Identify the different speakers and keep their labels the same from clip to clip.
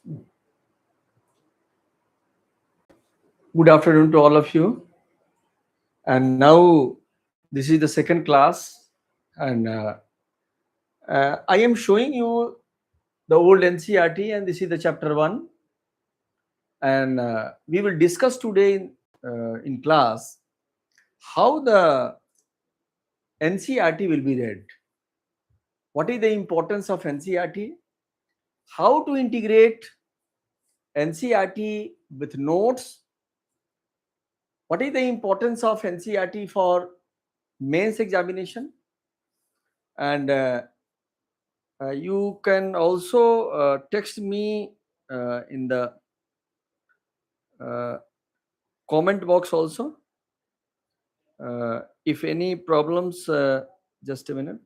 Speaker 1: Good afternoon to all of you. And now this is the second class, and I am showing you the old NCRT, and this is the chapter 1. And we will discuss today in class how the NCRT will be read. What is the importance of NCRT? How to integrate NCRT with notes? What is the importance of NCRT for mains examination? And you can also text me in the comment box also. If any problems, just a minute.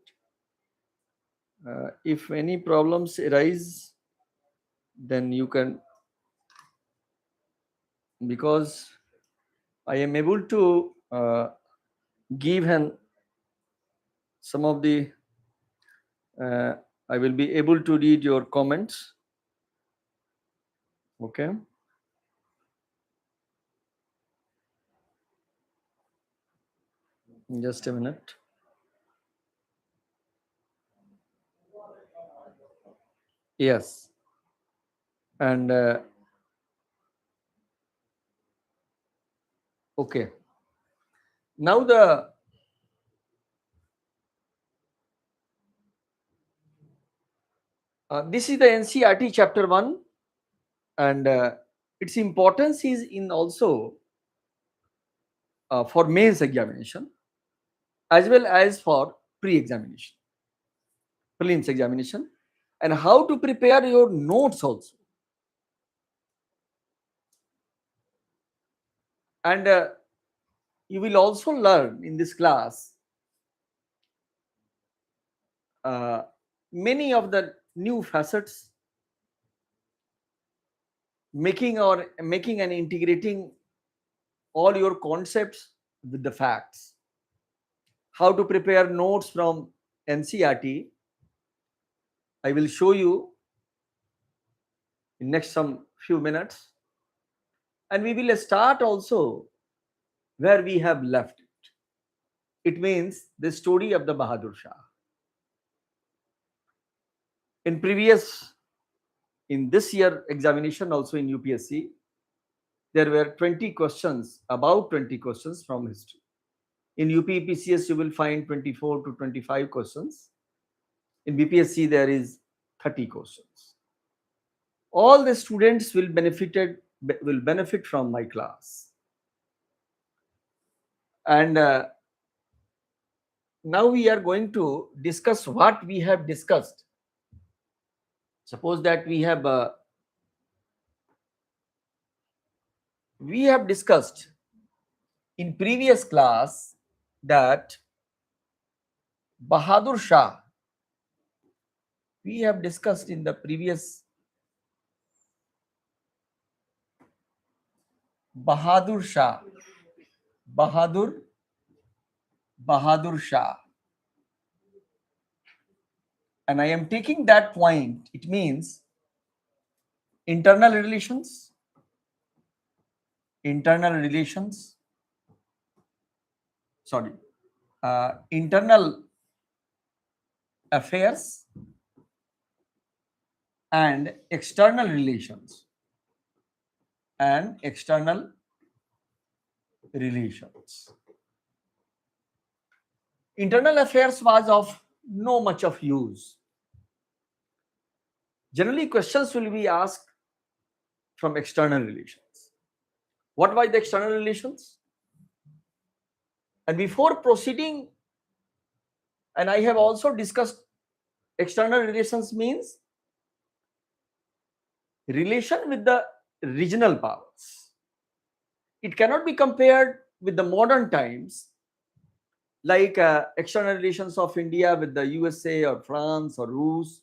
Speaker 1: If any problems arise, then you can, because I am able to give some of the, I will be able to read your comments. Okay. Just a minute. Yes. And okay. Now this is the NCRT chapter 1, and its importance is in also for mains examination as well as for pre-examination, prelims examination, and how to prepare your notes also. And you will also learn in this class many of the new facets, making and integrating all your concepts with the facts. How to prepare notes from NCRT, I will show you in next some few minutes, and we will start also where we have left it. It means the story of the Bahadur Shah. In this year examination also in UPSC, there were 20 questions, about 20 questions from history. In UPPCS, you will find 24 to 25 questions. In BPSC, there is 30 questions. All the students will benefit from my class. And now we are going to discuss what we have discussed. Suppose that we have discussed in previous class that Bahadur Shah, we have discussed in the previous Bahadur Shah, Bahadur Shah. And I am taking that point. It means internal relations, internal affairs, and external relations. Internal affairs was of no much of use. Generally, questions will be asked from external relations. What were the external relations? And before proceeding, and I have also discussed, external relations means relation with the regional powers. It cannot be compared with the modern times, like external relations of India with the USA or France or Rus.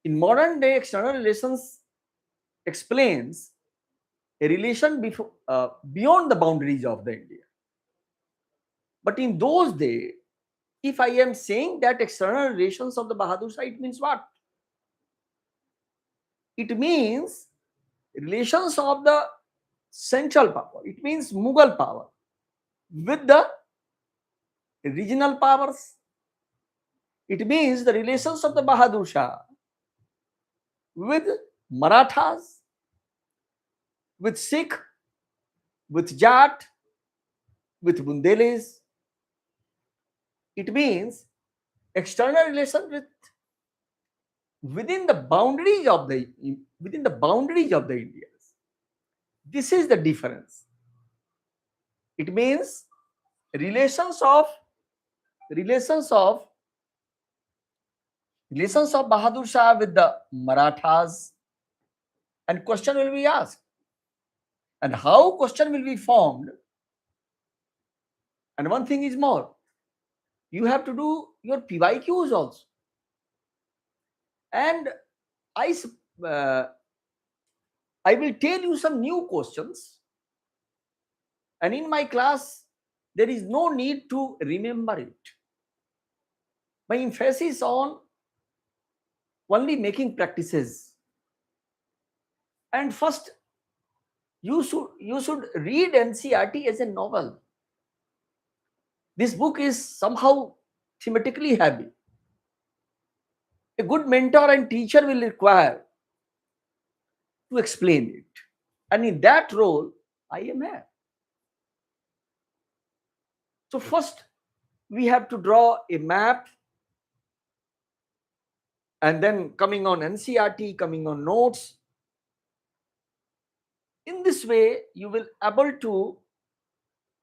Speaker 1: In modern day, external relations explains a relation beyond the boundaries of the India. But in those days, if I am saying that external relations of the Bahadur Shah, it means what? It means relations of the central power. It means Mughal power with the regional powers. It means the relations of the Bahadur Shah with Marathas, with Sikh, with Jat, with Bundelis. It means external relations with within the boundaries of the Indias. This is the difference. It means relations of relations of relations of Bahadur Shah with the Marathas, and question will be asked. And how question will be formed? And one thing is more, you have to do your PYQs also. And I uh, I will tell you some new questions. And in my class, there is no need to remember it. My emphasis on only making practices. And first, you should read NCERT as a novel. This book is somehow thematically heavy. A good mentor and teacher will require to explain it. And in that role, I am here. So first, we have to draw a map, and then coming on NCERT, coming on notes. In this way, you will able to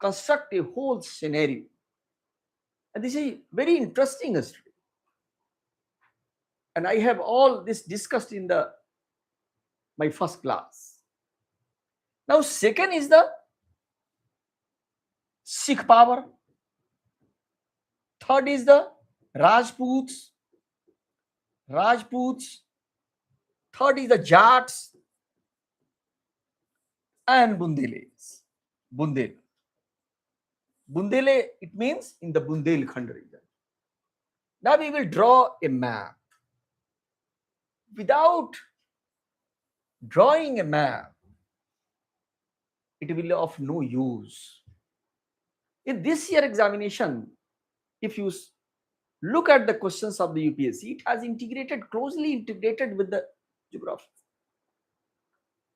Speaker 1: construct a whole scenario. And this is very interesting history. And I have all this discussed in my first class. Now, second is the Sikh power. Third is the Rajputs. Third is the Jats and Bundelis. Bundele, it means in the Bundelkhand region. Now we will draw a map. Without drawing a map, it will be of no use. In this year examination, if you look at the questions of the UPSC, it has closely integrated with the geography.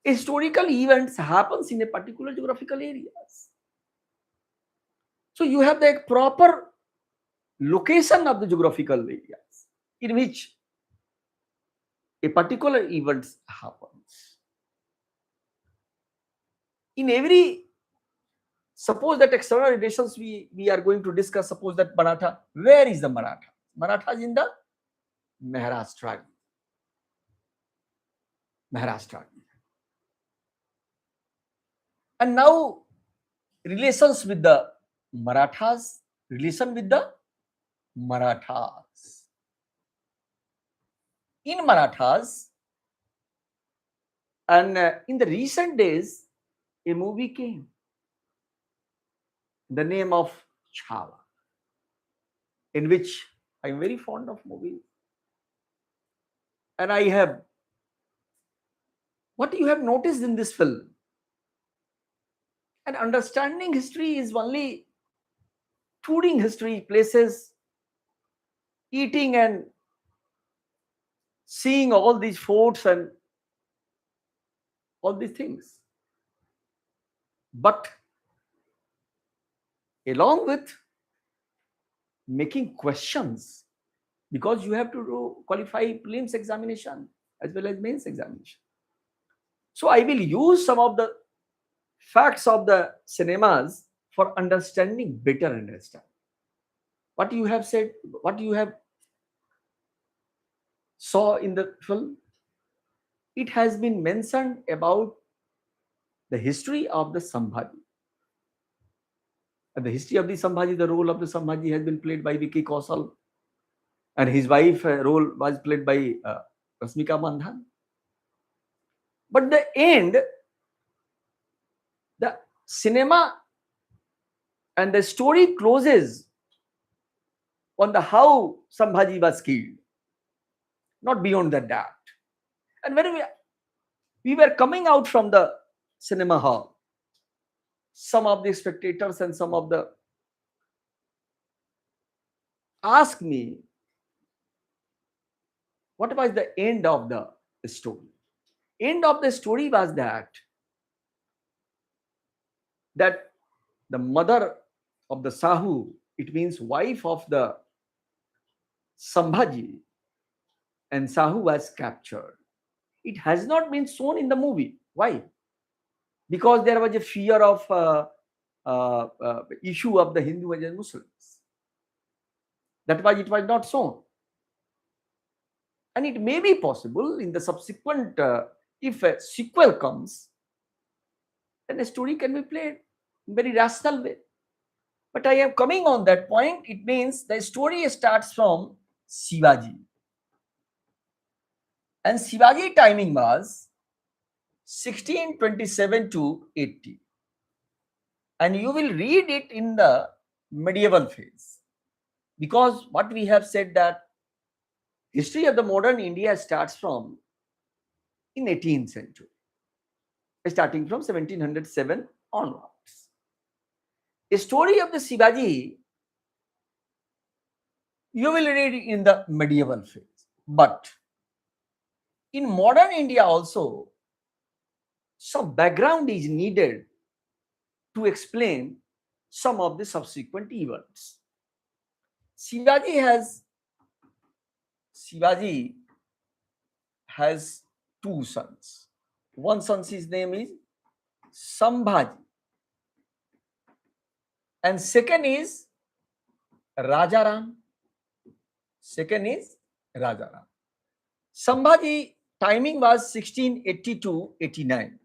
Speaker 1: Historical events happens in a particular geographical areas. So you have the proper location of the geographical areas in which a particular event happens. In every, suppose that external relations we are going to discuss, suppose that Maratha, where is the Maratha? Maratha is in the Maharashtra. And now relations with the Marathas, In Marathas, and in the recent days, a movie came. The name of Chhawa, in which I am very fond of movies. And what you have noticed in this film? And understanding history is only touring history places, eating and seeing all these forts and all these things. But along with making questions, because you have to do qualify prelims examination as well as mains examination. So I will use some of the facts of the cinemas for understanding better understand. What you have said, what you have saw in the film, it has been mentioned about the history of the Sambhaji. And the history of the Sambhaji, the role of the Sambhaji has been played by Vicky Kaushal, and his wife role was played by Rasmika Mandhan. But the end, the cinema and the story closes on the how Sambhaji was killed, not beyond that. And We were coming out from the cinema hall. Some of the spectators and some of the asked me, what was the end of the story? End of the story was that the mother of the Sahu, it means wife of the Sambhaji, and Sahu was captured. It has not been shown in the movie. Why? Because there was a fear of issue of the Hindu and Muslims. That why it was not shown. And it may be possible in the subsequent, if a sequel comes, then the story can be played in very rational way. But I am coming on that point. It means the story starts from Shivaji. And Shivaji timing was 1627 to 80. And you will read it in the medieval phase. Because what we have said that history of the modern India starts from in 18th century, starting from 1707 onwards. A story of the Shivaji, you will read it in the medieval phase. But in modern India also, some background is needed to explain some of the subsequent events. Shivaji has two sons. One son's his name is Sambhaji, and second is Rajaram. Sambhaji timing was 1680 to 89.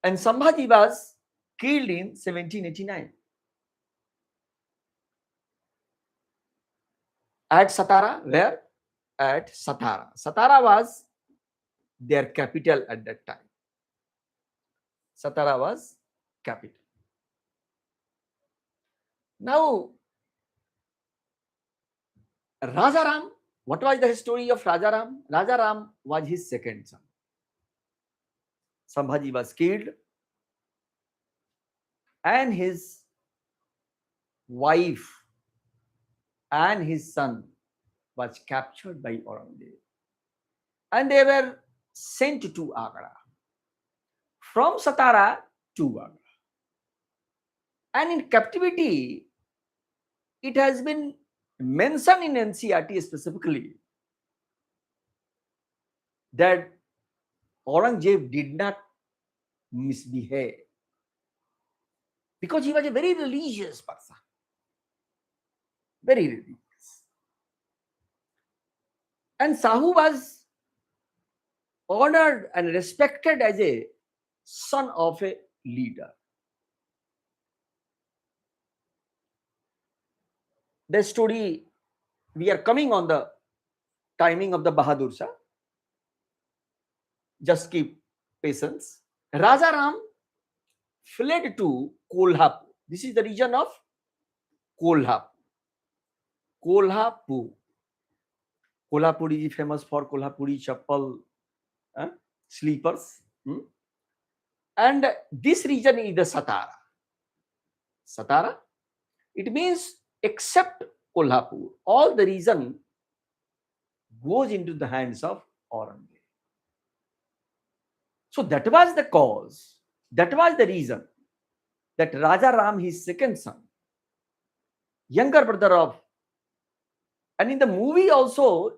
Speaker 1: And Sambhaji was killed in 1789 at Satara. Where? At Satara. Satara was their capital at that time. Satara was capital. Now, Rajaram, what was the story of Rajaram? Rajaram was his second son. Sambhaji was killed and his wife and his son was captured by Aurangzeb. And they were sent to Agra. From Satara to Agra. And in captivity, it has been mentioned in NCERT specifically that Aurangzeb did not misbehave because he was a very religious person. Very religious. And Sahu was honored and respected as a son of a leader. The story, we are coming on the timing of the Bahadur Shah. Just keep patience. Rajaram fled to Kolhapur. This is the region of Kolhapur. Kolhapur. Kolhapur is famous for Kolhapuri chappal, sleepers. And this region is the Satara. Satara, it means except Kolhapur, all the region goes into the hands of Aurangzeb. So that was the cause, that was the reason that Rajaram, his second son, younger brother of, and in the movie also,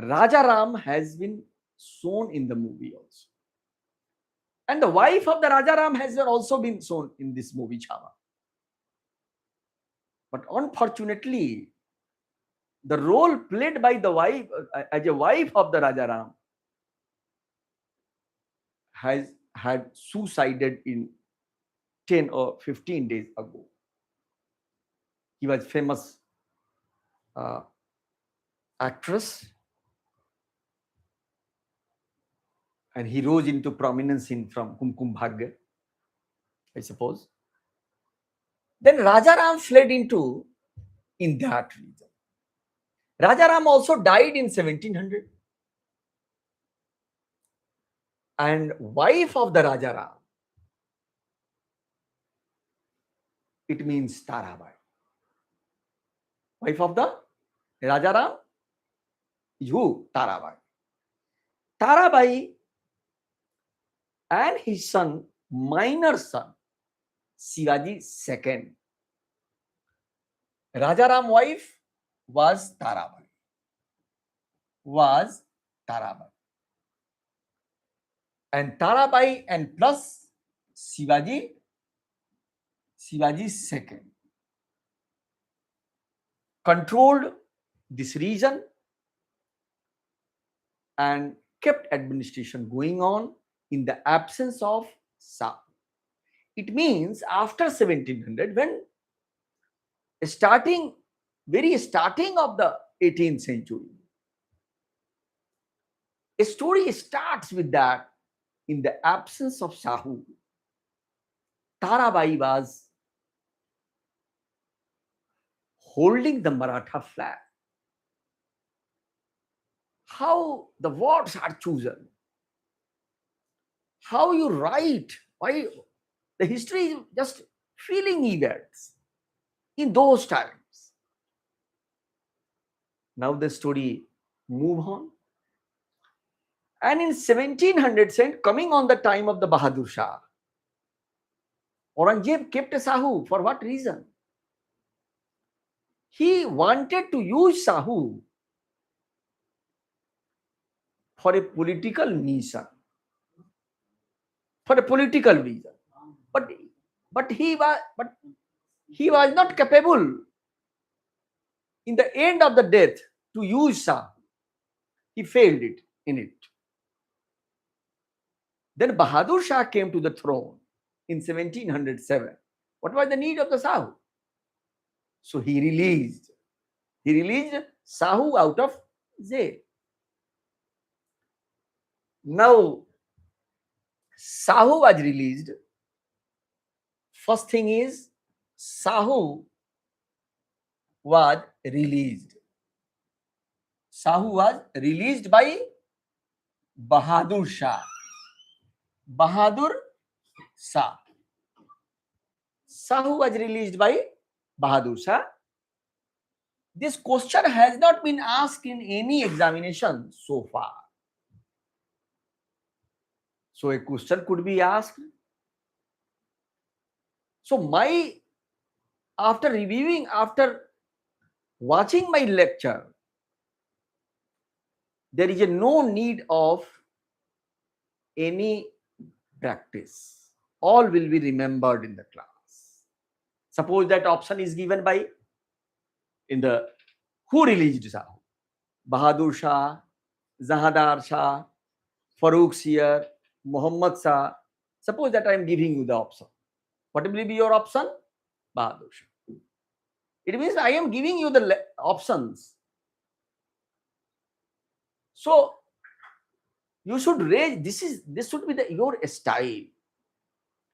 Speaker 1: Rajaram has been shown in the movie also. And the wife of the Rajaram has also been shown in this movie, Chava. But unfortunately, the role played by the wife, as a wife of the Rajaram, had suicided in 10 or 15 days ago. He was famous actress, and he rose into prominence from Kumkum Bhagya, I suppose. Then Rajaram fled in that region. Rajaram also died in 1700. and wife of the Rajaram. It means Tarabai. Wife of the Rajaram is who? Tarabai. Tarabai and his son, minor son, Shivaji II. Rajaram wife was Tarabai. Was Tarabai. And Tarabai and plus Shivaji II controlled this region and kept administration going on in the absence of Shah. It means after 1700, when very starting of the 18th century, a story starts with that in the absence of Shahu, Tarabai was holding the Maratha flag. How the words are chosen, how you write, why the history is just feeling events in those times. Now the story move on. And in 1700, coming on the time of the Bahadur Shah, Aurangzeb kept Shahu. For what reason? He wanted to use Shahu for a political mission, for a political reason. But he was not capable in the end of the death to use Shah. He failed in it. Then Bahadur Shah came to the throne in 1707. What was the need of the Shahu? So he released Shahu out of jail. Now, Shahu was released. First thing is, Shahu was released. Shahu was released by Bahadur Shah. Bahadur Shah. Shahu was released by Bahadur Shah. This question has not been asked in any examination so far. So a question could be asked. So after watching my lecture, there is no need of any practice. All will be remembered in the class. Suppose that option is given by who released Shahu? Bahadur Shah, Zahadar Shah, Farooq Siyar, Muhammad Shah. Suppose that I am giving you the option. What will be your option? Bahadur Shah. It means I am giving you the options. So you should raise, this should be your style.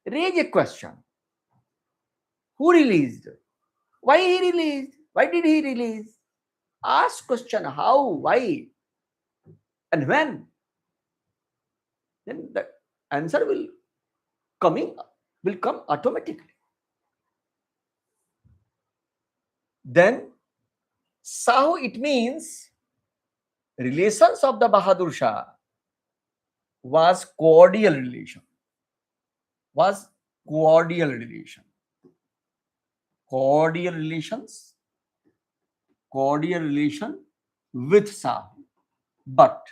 Speaker 1: Raise a question. Who released? Why he released? Why did he release? Ask question how, why, and when. Then the answer will come automatically. Then Shahu, it means relations of the Bahadur Shah was cordial relation. Cordial relations with Shahu. But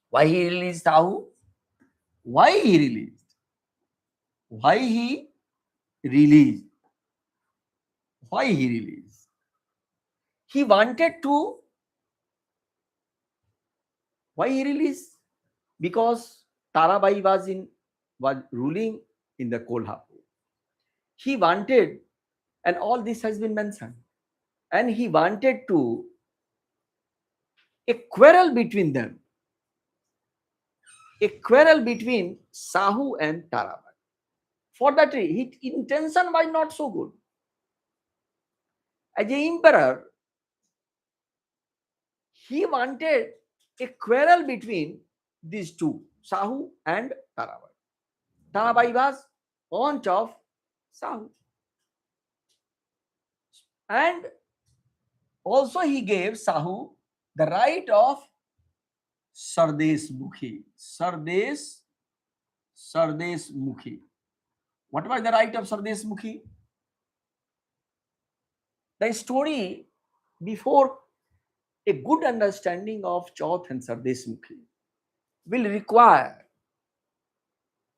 Speaker 1: why he released Shahu? Why he released? Why he released? He wanted to. Why he released? Because Tarabai was ruling in the Kolhapur. He wanted, and all this has been mentioned, and he wanted to a quarrel between them, a quarrel between Shahu and Tarabai. For that, his intention was not so good. As an emperor, he wanted a quarrel between these two, Shahu and Tarabai. Tarabai was aunt of Shahu. And also he gave Shahu the right of Sardes Mukhi. Sardes Mukhi. What was the right of Sardes Mukhi? The story before a good understanding of Chauth and Sardes Mukhi will require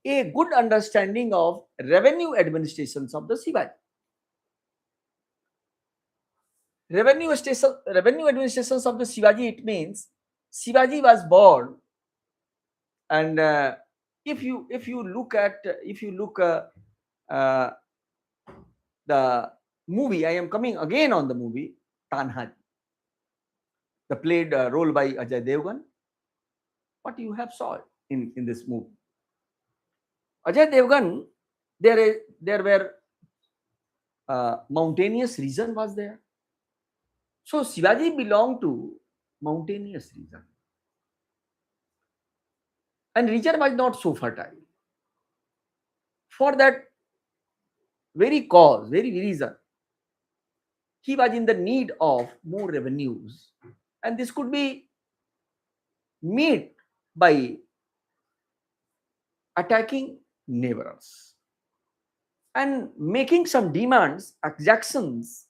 Speaker 1: a good understanding of revenue administrations of the Shivaji. Revenue administrations of the Shivaji, it means Shivaji was born, and if you look uh, the movie, I am coming again on the movie Tanhaji, the played role by Ajay Devgan. What you have saw in this movie? Ajay Devgan, there were mountainous region was there. So Shivaji belonged to mountainous region. And region was not so fertile. For that very cause, very reason, he was in the need of more revenues. And this could be met by attacking neighbors and making some demands, exactions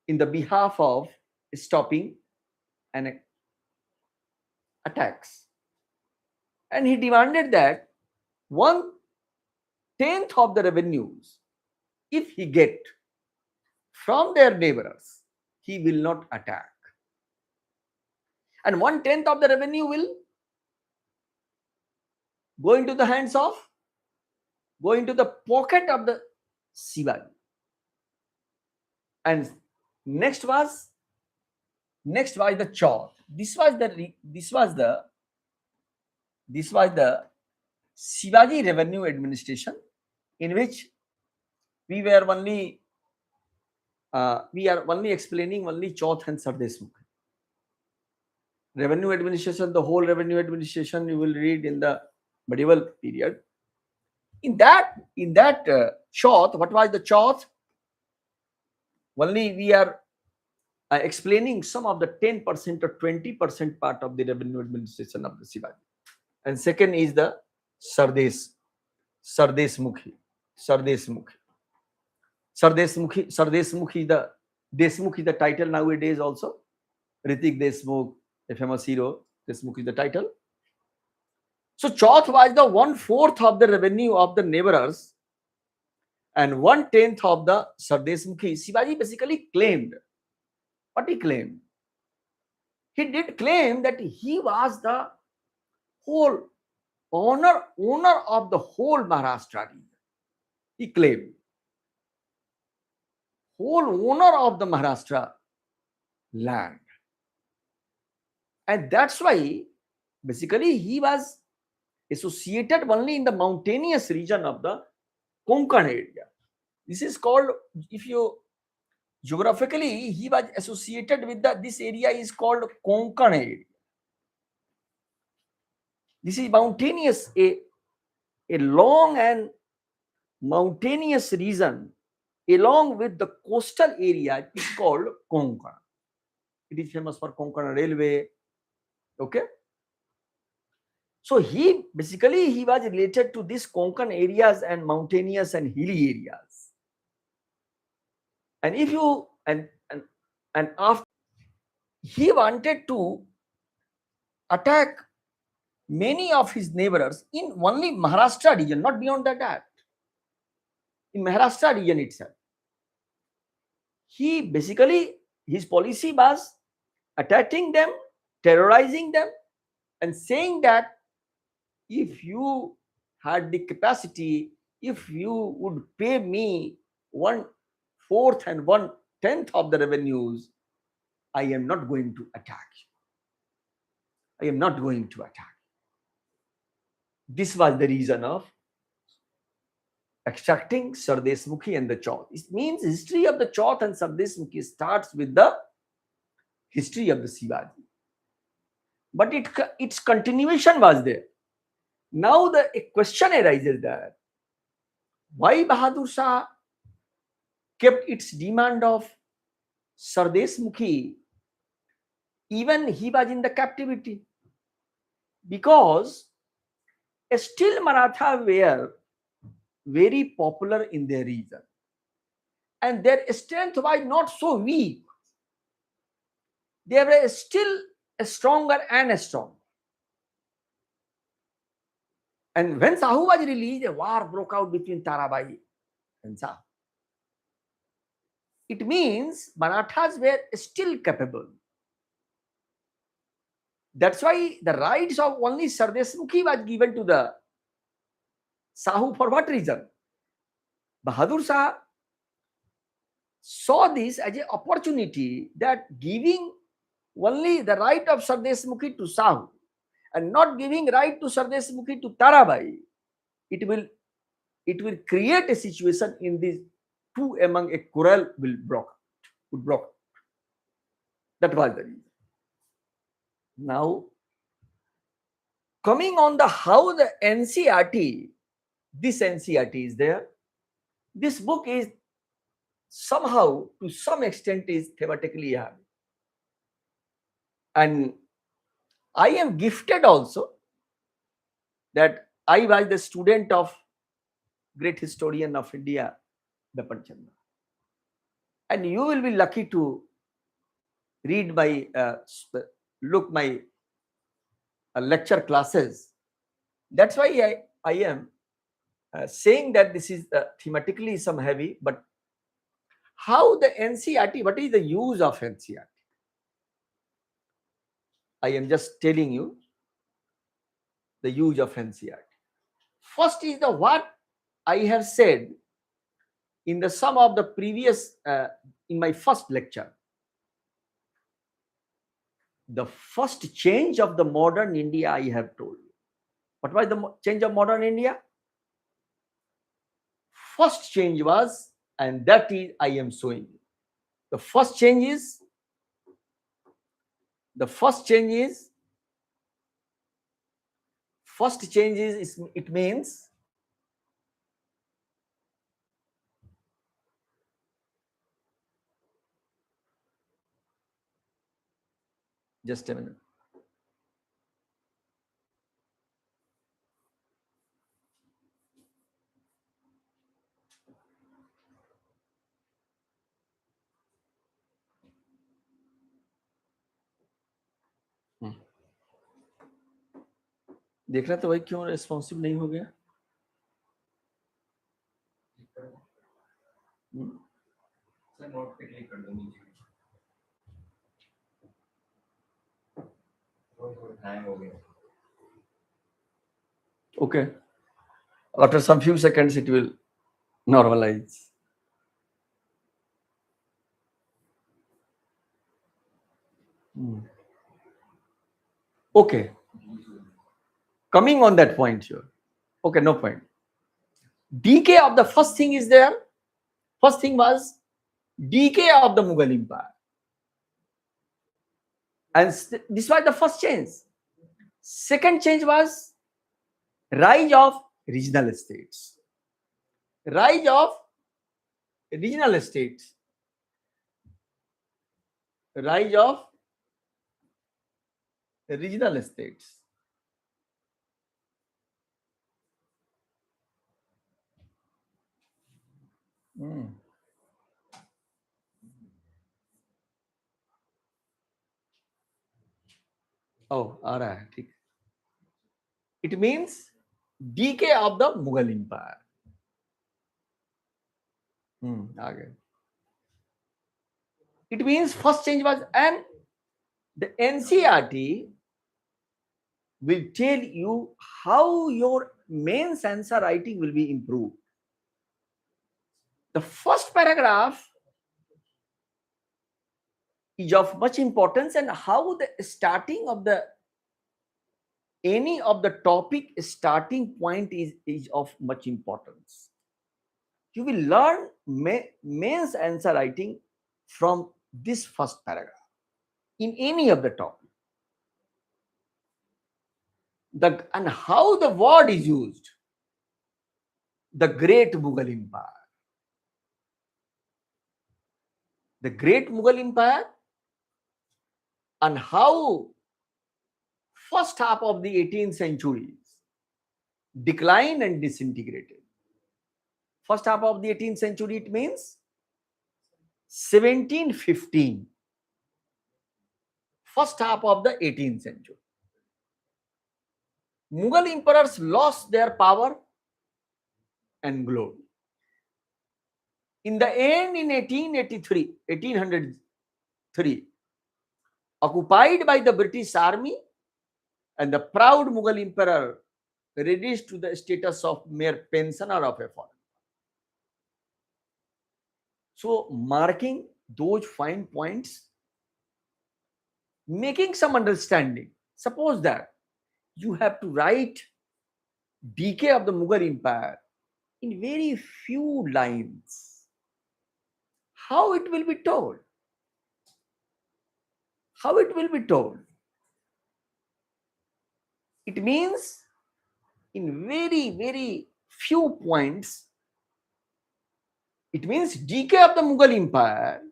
Speaker 1: in the behalf of stopping an attacks. And he demanded that 1/10 of the revenues, if he get from their neighbors, he will not attack. And 1/10 of the revenue will go into the hands of, go into the pocket of the Shivaji. And next was the Chauth. This was the Shivaji revenue administration, in which we are only explaining only Chauth and Sardes Mukhi. Revenue administration, the whole revenue administration you will read in the medieval period. In that Chauth, what was the Chauth? Only we are explaining some of the 10% or 20% part of the revenue administration of the Shivaji. And second is the Sardes Mukhi. The Deshmukh is the title nowadays also. Ritik Deshmukh, a famous hero, Deshmukh is the title. So Chauth was the 1/4 of the revenue of the neighbors and 1/10 of the Sardes Mukhi. Shivaji basically claimed. What he claimed? He did claim that he was the whole owner of the whole Maharashtra region. He claimed whole owner of the Maharashtra land. And that's why basically he was associated only in the mountainous region of the Konkan area. This is called, if you geographically, he was associated with this area is called Konkan area. This is mountainous, a long and mountainous region along with the coastal area is called Konkan. It is famous for Konkan railway. Okay. So he was related to these Konkan areas and mountainous and hilly areas. And if you and after he wanted to attack many of his neighbors in only Maharashtra region, not beyond that. In Maharashtra region itself, he basically, his policy was attacking them, terrorizing them, and saying that if you had the capacity, if you would pay me 1/4 and 1/10 of the revenues, I am not going to attack you. I am not going to attack. This was the reason of extracting Sardes Mukhi and the Chauth. It means history of the Chauth and Sardes Mukhi starts with the history of the Shivaji. but its continuation was there. Now a question arises that why Bahadur Shah kept its demand of Sardesh Mukhi even he was in the captivity, because still Maratha were very popular in their region and their strength was not so weak. They were still stronger and strong. And when Sahu was released, a war broke out between Tarabai and Shah. It means Marathas were still capable. That's why the rights of only Sardesh Mukhi was given to the Sahu. For what reason? Bahadur Shah saw this as an opportunity that giving only the right of Sardesh Mukhi to Sahu and not giving right to Sardesh Mukhi to Tarabai, it will create a situation in these two among a quarrel would broke. That was the reason. Now, coming on the how the NCRT, this NCRT is there. This book is somehow, to some extent, is thematically heavy. And I am gifted also that I was the student of great historian of India, Bipan Chandra. And you will be lucky to read my, look my lecture classes. That's why I am saying that this is thematically some heavy, but how the NCRT, what is the use of NCRT? I am just telling you the use of NCRT. First is the what I have said in the sum of the previous, in my first lecture. The first change of the modern India I have told you. What was the change of modern India? First change was, and that is I am showing you. The first change is, it means just a minute. देख रहा तो भाई क्यों responsive नहीं हो गया?
Speaker 2: Sir note पे click कर दो नीचे. हैंग हो गया.
Speaker 1: Okay. After some few seconds, it will normalize. Okay. Coming on that point here. Okay, no point. Decay of the first thing is there. First thing was decay of the Mughal Empire. And this was the first change. Second change was rise of regional states. Rise of regional states. Rise of regional states. Oh, आ रहा है, ठीक. It means decay of the Mughal Empire. आ गए. It means first change was, and the NCRT will tell you how your main answer writing will be improved. The first paragraph is of much importance, and how the starting of the any of the topic starting point is of much importance. You will learn main answer writing from this first paragraph in any of the topic. And how the word is used. The great Mughal Empire. The great Mughal Empire, and how first half of the 18th century declined and disintegrated. First half of the 18th century, it means 1715. First half of the 18th century. Mughal emperors lost their power and glory. In the end, in 1803, occupied by the British army, and the proud Mughal emperor reduced to the status of mere pensioner of a foreign. So, marking those fine points, making some understanding. Suppose that you have to write decay of the Mughal Empire in very few lines. How it will be told? How it will be told? It means in very, very few points, it means decay of the Mughal Empire,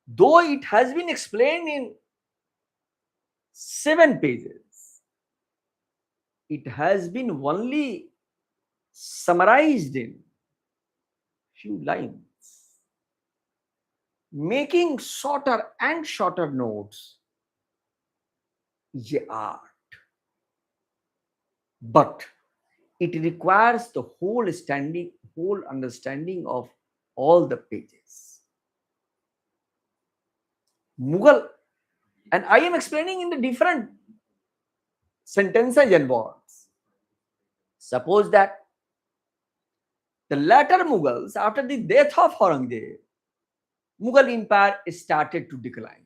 Speaker 1: though it has been explained in 7 pages, it has been only summarized in few lines. Making shorter and shorter notes is a art, but it requires the whole understanding of all the pages. Mughal, and I am explaining in the different sentences and words. Suppose that the latter Mughals, after the death of Aurangzeb, Mughal Empire started to decline.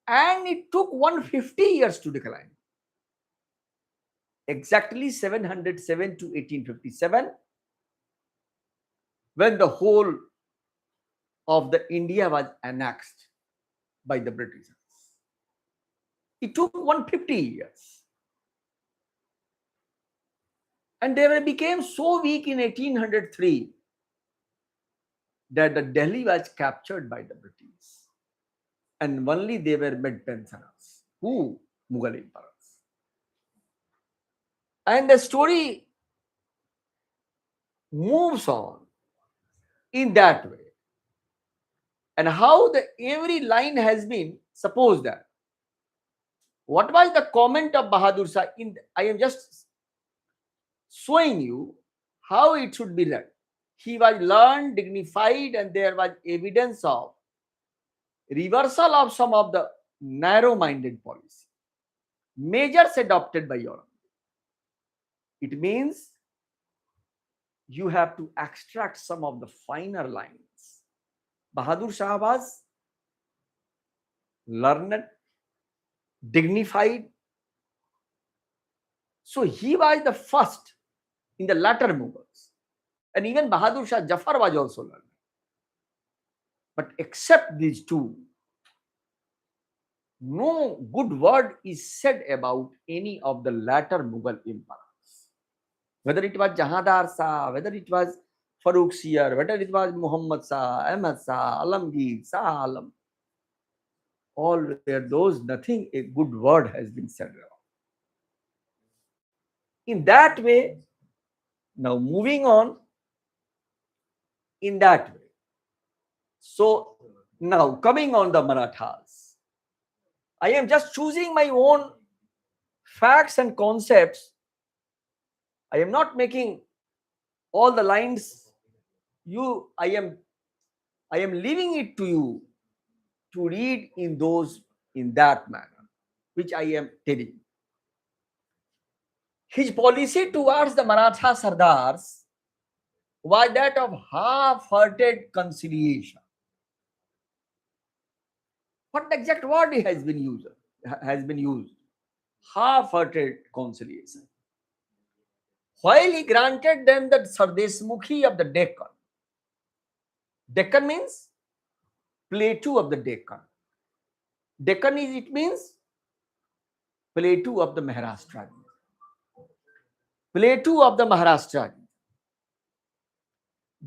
Speaker 1: And it took 150 years to decline. Exactly 707 to 1857, when the whole of the India was annexed by the Britishers. It took 150 years. And they became so weak in 1803 that the Delhi was captured by the British. And only they were made pensioners. Who? Mughal emperors. And the story moves on in that way. And how the every line has been, suppose that. What was the comment of Bahadur Shah? I am just showing you how it should be read. He was learned, dignified, and there was evidence of reversal of some of the narrow-minded policy. Measures adopted by Europe. It means you have to extract some of the finer lines. Bahadur Shah was learned, dignified. So he was the first in the latter Mughals. And even Bahadur Shah Jafar was also learned. But except these two, no good word is said about any of the latter Mughal emperors. Whether it was Jahadar Shah, whether it was Farooq Siyar, whether it was Muhammad Shah, Ahmad Shah, Alamgir, Shah Alam, all were those, nothing a good word has been said about. In that way, now moving on, in that way. So now coming on the Marathas, I am just choosing my own facts and concepts. I am not making all the lines. I am leaving it to you to read in that manner, which I am telling. His policy towards the Maratha Sardars was that of half-hearted conciliation. What the exact word has been used? Half-hearted conciliation. While he granted them the Sardeshmukhi of the Deccan. Deccan means plateau of the Deccan. Deccan means Plato of the Maharashtra. Plato of the Maharashtra.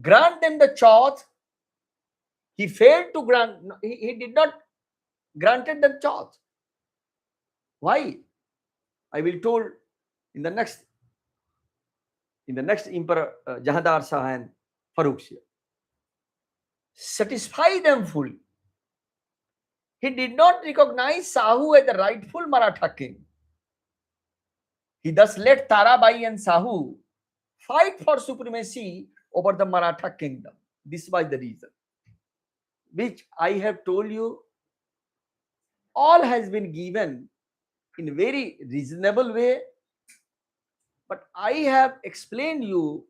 Speaker 1: Grant them the choice. He failed to grant. He did not granted them choice. Why? I will told in the next emperor Jahandar Shah and Farooq Shah. Satisfy them fully. He did not recognize Sahu as the rightful Maratha king. He thus let Tarabai and Sahu fight for supremacy over the Maratha kingdom. This was the reason, which I have told you, all has been given in a very reasonable way, but I have explained you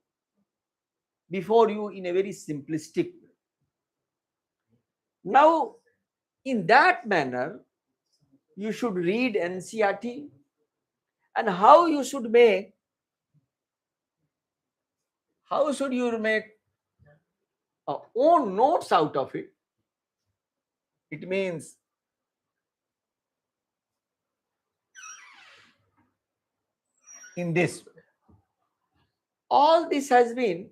Speaker 1: before you in a very simplistic way. Now, in that manner, you should read NCERT, and how you should make, how should you make own notes out of it. It means in this way. All this has been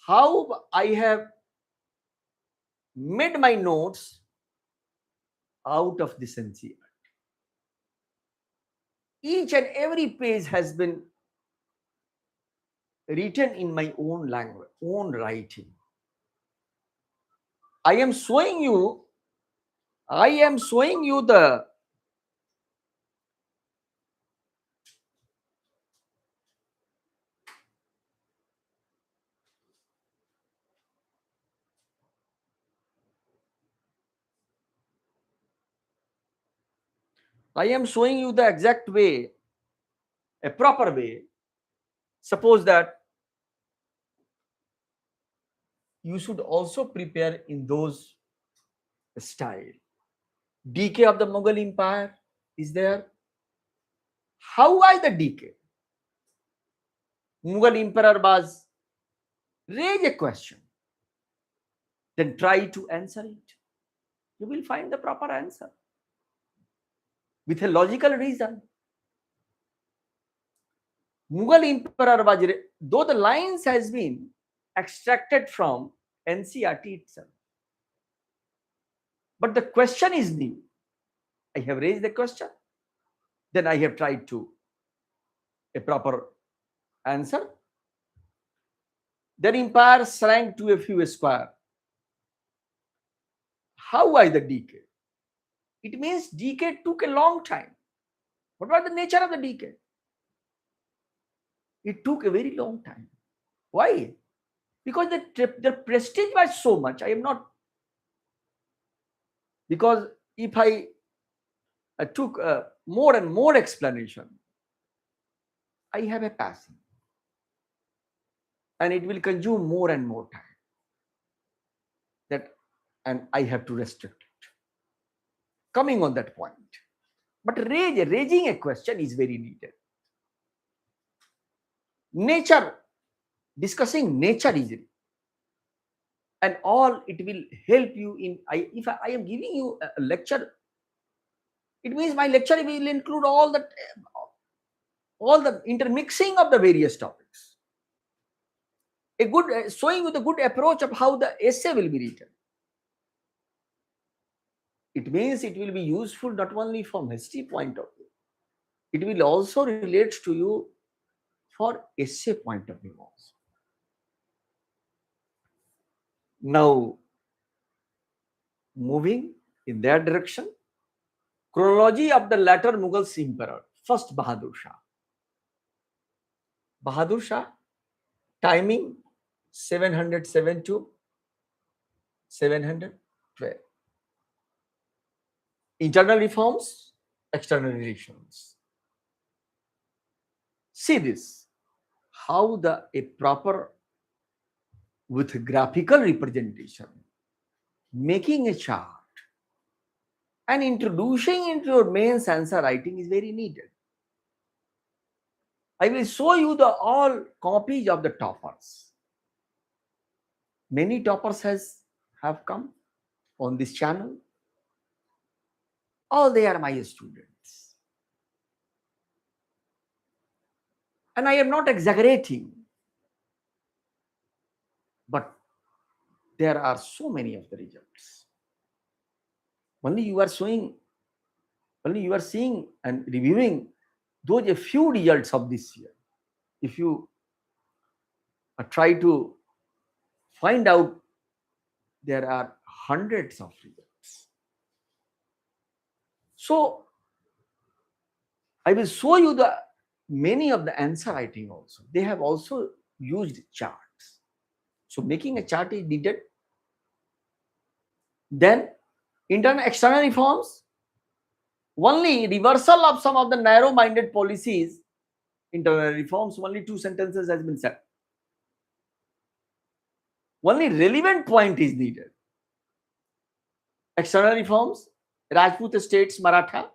Speaker 1: how I have made my notes out of this NCERT. Each and every page has been written in my own language, own writing. I am showing you the exact way, a proper way. Suppose that you should also prepare in those style. Decay of the Mughal Empire is there. How was the decay? Mughal Emperor was raise a question, then try to answer it. You will find the proper answer with a logical reason. Mughal Emperor was, though the lines has been extracted from NCERT itself, but the question is new. I have raised the question, then I have tried to a proper answer. Then empire shrank to a few square. How was the decay? It means decay took a long time. What was the nature of the decay? It took a very long time. Why? Because the prestige was so much. I am not, because if I took more and more explanation, I have a passion, and it will consume more and more time. And I have to restrict it. Coming on that point, but raising a question is very needed. Nature, discussing nature easily, and all it will help you in. If I am giving you a lecture, it means my lecture will include all the intermixing of the various topics. A good showing you the good approach of how the essay will be written. It means it will be useful not only from history point of view, it will also relate to you for essay point of view also. Now, moving in that direction, chronology of the latter Mughal emperor, first Bahadur Shah. Bahadur Shah, timing 707 to 712. Internal reforms, external relations. See this, how a proper with graphical representation, making a chart and introducing into your main answer writing is very needed. I will show you the all copies of the toppers. Many toppers have come on this channel. All they are my students. And I am not exaggerating, but there are so many of the results. Only you are showing, only you are seeing and reviewing those a few results of this year. If you try to find out, there are hundreds of results. So I will show you the many of the answer writing also. They have also used charts. So making a chart is needed. Then internal external reforms, only reversal of some of the narrow-minded policies, internal reforms, only 2 sentences has been said. Only relevant point is needed. External reforms, Rajput states Maratha.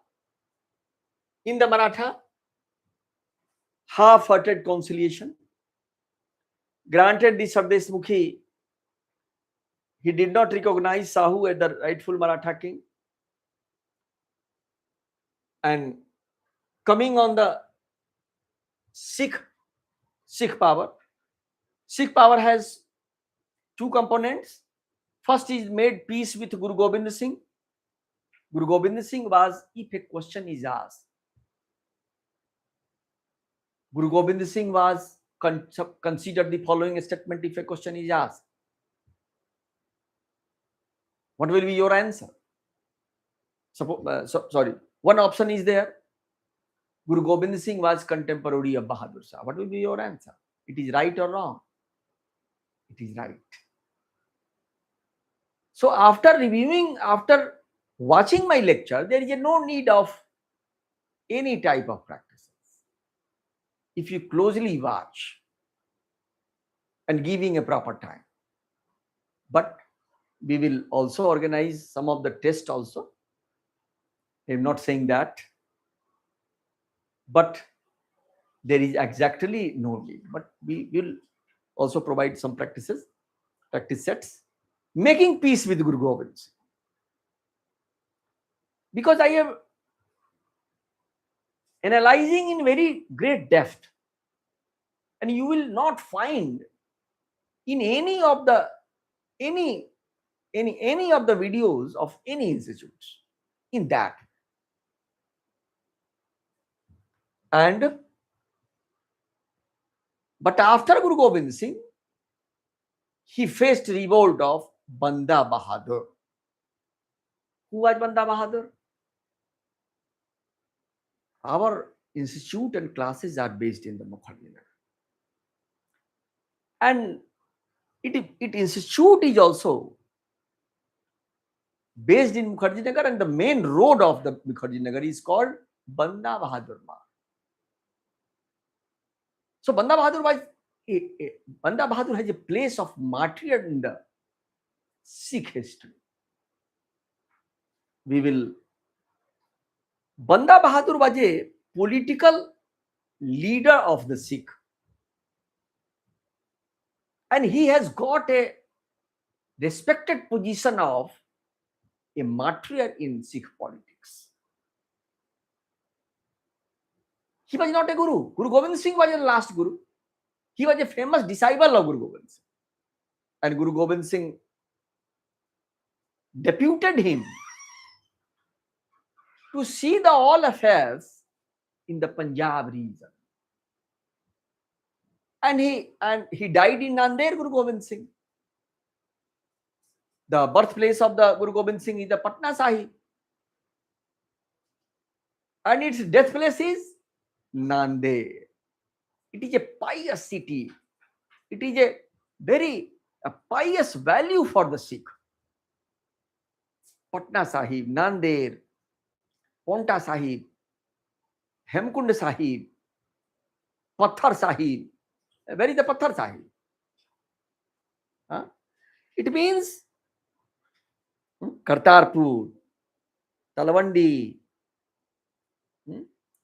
Speaker 1: In the Maratha, half-hearted conciliation. Granted, the Sardesh Mukhi, he did not recognize Sahu as the rightful Maratha king. And coming on the Sikh power, Sikh power has 2 components. First is made peace with Guru Gobind Singh. Guru Gobind Singh was, if a question is asked, Guru Gobind Singh was considered the following statement if a question is asked. What will be your answer? Sorry, one option is there. Guru Gobind Singh was contemporary of Bahadur Shah. What will be your answer? It is right or wrong? It is right. So after reviewing, after watching my lecture, there is no need of any type of practices. If you closely watch and giving a proper time. But we will also organize some of the tests also. I am not saying that. But there is exactly no need. But we will also provide some practice sets. Making peace with Guru Gobind Singh. Because I am analyzing in very great depth. And you will not find in any of the videos of any institutes in that. And but after Guru Gobind Singh, he faced revolt of Banda Bahadur. Who was Banda Bahadur? Our institute and classes are based in the Mukherjee Nagar. And it institute is also based in Mukherjee Nagar, and the main road of the Mukherjee Nagar is called Banda Bahadur Marg. So Banda Bahadur has a place of martyrdom in the Sikh history. Banda Bahadur was a political leader of the Sikh. And he has got a respected position of a martyr in Sikh politics. He was not a guru. Guru Gobind Singh was the last guru. He was a famous disciple of Guru Gobind Singh. And Guru Gobind Singh deputed him to see the all affairs in the Punjab region. And he died in Nanded, Guru Gobind Singh. The birthplace of the Guru Gobind Singh is the Patna Sahib. And its death place is Nanded. It is a pious city. It is a very pious value for the Sikh. Patna Sahib, Nanded, Ponta Sahib, Hemkund Sahib, Pathar Sahib. Where is the Pathar Sahib? It means Kartarpur, Talwandi,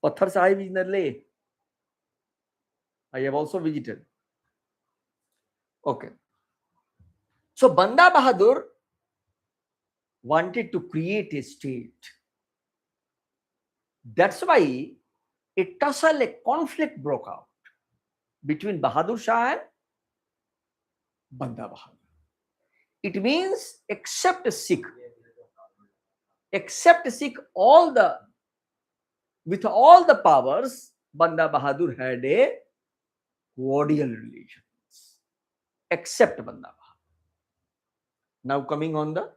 Speaker 1: Pathar Sahib is in the Leh. I have also visited. Okay. So Banda Bahadur wanted to create a state. That's why a tussle, a conflict broke out. between Bahadur Shah and Banda Bahadur. It means except Sikh with all the powers, Banda Bahadur had a cordial relations, except Banda Bahadur. Now coming on the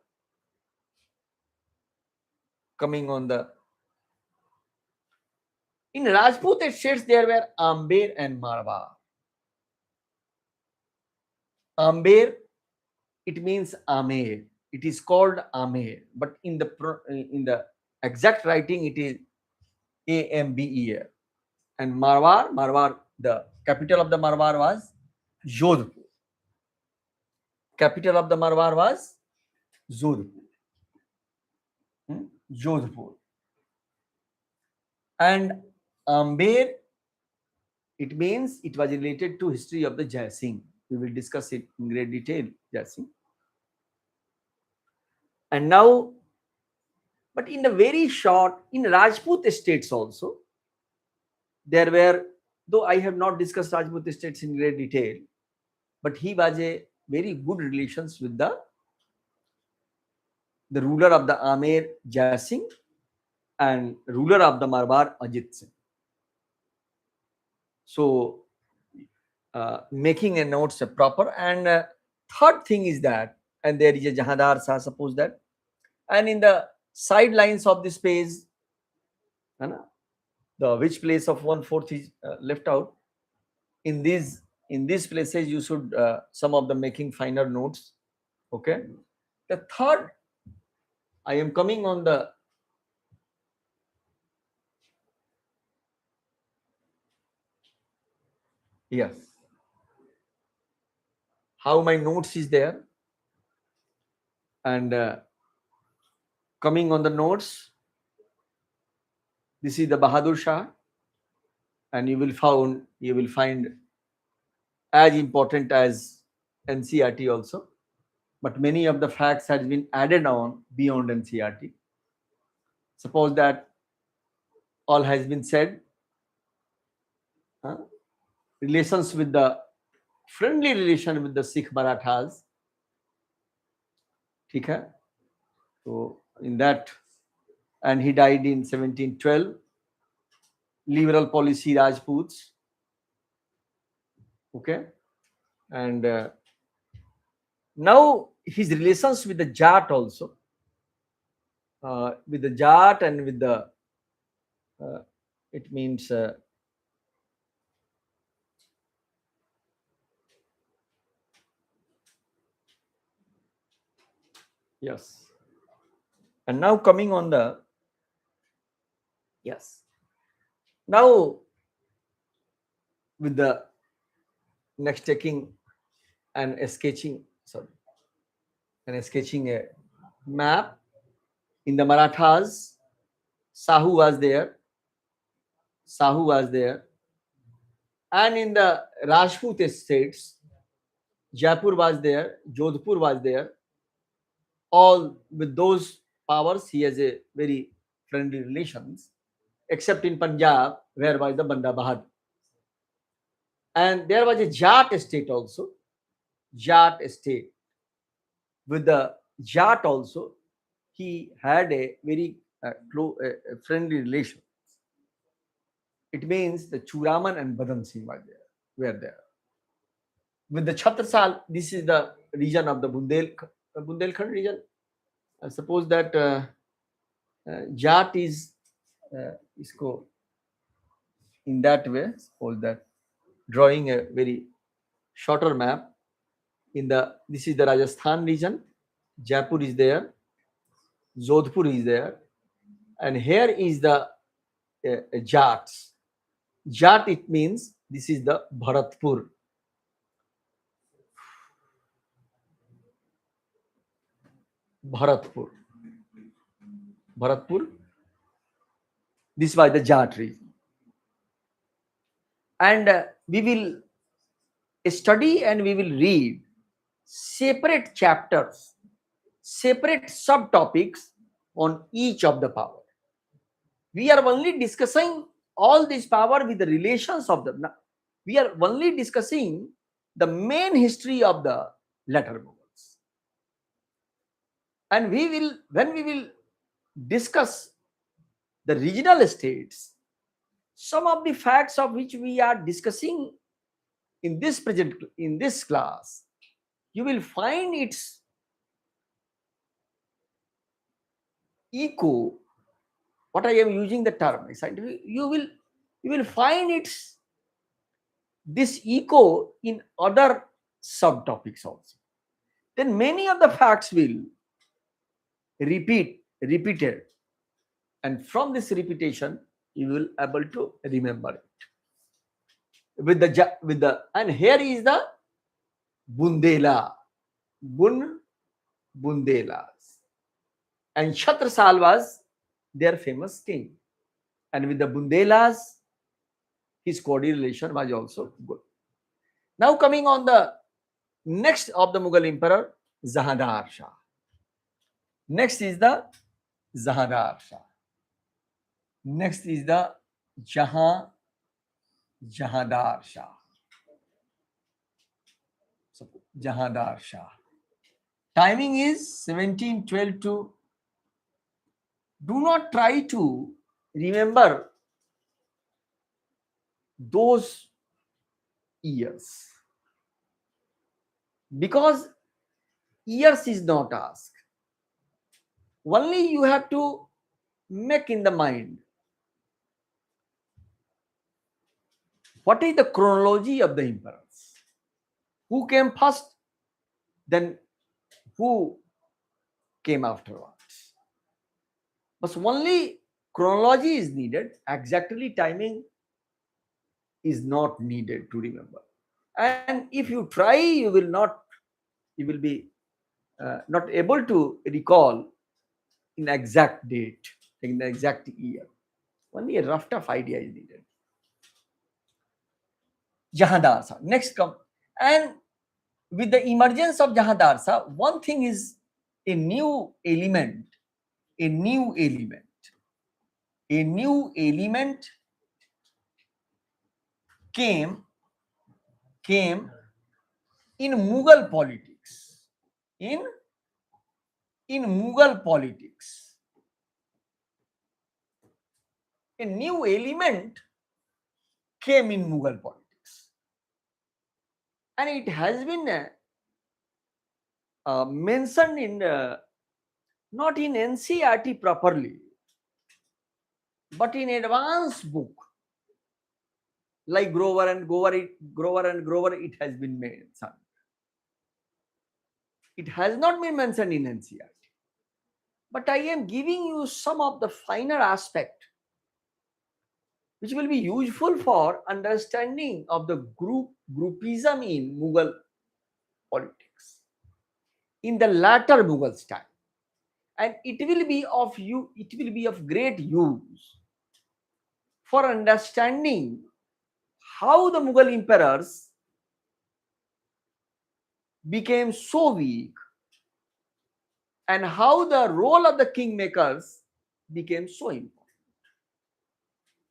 Speaker 1: in Rajput estates there were Amber and Marwar. Amber, it means Amer. It is called Amer, but in the exact writing it is Amber. And Marwar, the capital of the Marwar was Jodhpur. Capital of the Marwar was Jodhpur. Jodhpur. And Amber, it means it was related to history of the Jai Singh. We will discuss it in great detail, Jai Singh. And now, but in the very short, in Rajput estates also, there were, though I have not discussed Rajput estates in great detail, but he was a very good relations with the ruler of the Amer Jai Singh and ruler of the Marwar Ajit Singh. So making a notes proper. And third thing is that, and there is a Jahandar Shah, suppose that, and in the sidelines of this page, the which place of 1/4 is left out. In these places, you should some of the making finer notes. Okay. The third, I am coming on the yes. How my notes is there, and coming on the notes, this is the Bahadur Shah, and you will find as important as NCERT also, but many of the facts has been added on beyond NCERT. Suppose that all has been said. Relations with the friendly relation with the Sikh Marathas. Okay. So in that, and he died in 1712. Liberal policy Rajputs. Okay. And now his relations with the Jat also, with the Jat and with the it means yes. And now coming on the yes. Now with the next taking and sketching a map in the Marathas. Sahu was there, and in the Rajput estates, Jaipur was there, Jodhpur was there. All with those powers, he has a very friendly relations, except in Punjab, where was the Banda Bahadur. And there was a Jat estate also. Jat estate. With the Jat also, he had a very friendly relation. It means the Churaman and Badan Singh were there. With the Chhatrisal, this is the region of the Bundelkhand region. I suppose that Jat is isko in that way. Suppose that drawing a very shorter map. This is the Rajasthan region. Jaipur is there. Jodhpur is there, and here is the Jats. Jat, it means this is the Bharatpur. Bharatpur. This was the Jat region. And we will study and we will read separate chapters, separate subtopics on each of the power. We are only discussing all this power with the relations of them. We are only discussing the main history of the later Mughals. And when we will discuss the regional states, some of the facts of which we are discussing in this class, you will find its echo. What I am using the term scientific, you will find its this echo in other subtopics also. Then many of the facts will repeated, and from this repetition you will able to remember it with the and here is the Bundela, Bundelas, and Chhatrasal was their famous king, and with the Bundelas his correlation was also good. Now coming on the next of the Mughal emperor, Jahandar Shah. Next is the Jahandar Shah. Next is the Jahandar Shah. So, Jahandar Shah. Timing is 1712 to. Do not try to remember those years because years is not asked. Only you have to make in the mind what is the chronology of the emperors. Who came first, then who came afterwards. But only chronology is needed, exactly timing is not needed to remember. And if you try, you will be not able to recall in exact date, in the exact year. Only a rough idea is needed. Jahandar Shah. Next come. And with the emergence of Jahandar Shah, one thing is a new element, a new element, a new element came in Mughal politics. In Mughal politics, a new element came in Mughal politics, and it has been mentioned in not in NCERT properly, but in advanced book like Grover and Grover. It has been mentioned. It has not been mentioned in NCERT, but I am giving you some of the finer aspect which will be useful for understanding of the groupism in Mughal politics in the latter Mughal style, and it will be of great use for understanding how the Mughal emperors became so weak and how the role of the kingmakers became so important.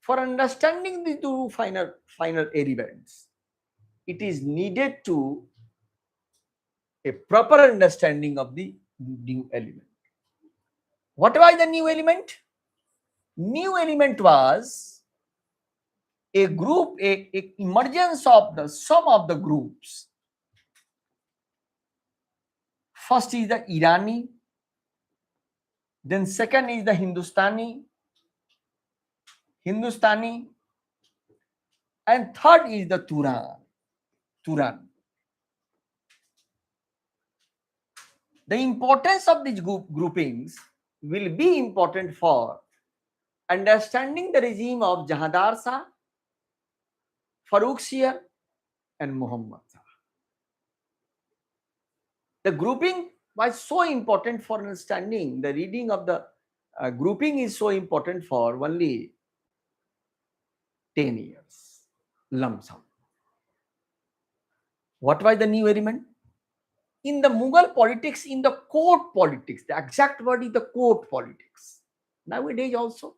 Speaker 1: For understanding the two final events, it is needed to a proper understanding of the new element. What was the new element? New element was a group, a emergence of the some of the groups. First is the Irani, then second is the Hindustani, and third is the Turan. The importance of these groupings will be important for understanding the regime of Jahandar Shah, Farrukhsiyar, and Muhammad Shah. The grouping was so important for understanding the reading of the grouping is so important for only 10 years lump sum. What was the new element? In the Mughal politics, in the court politics, the exact word is the court politics. Nowadays also,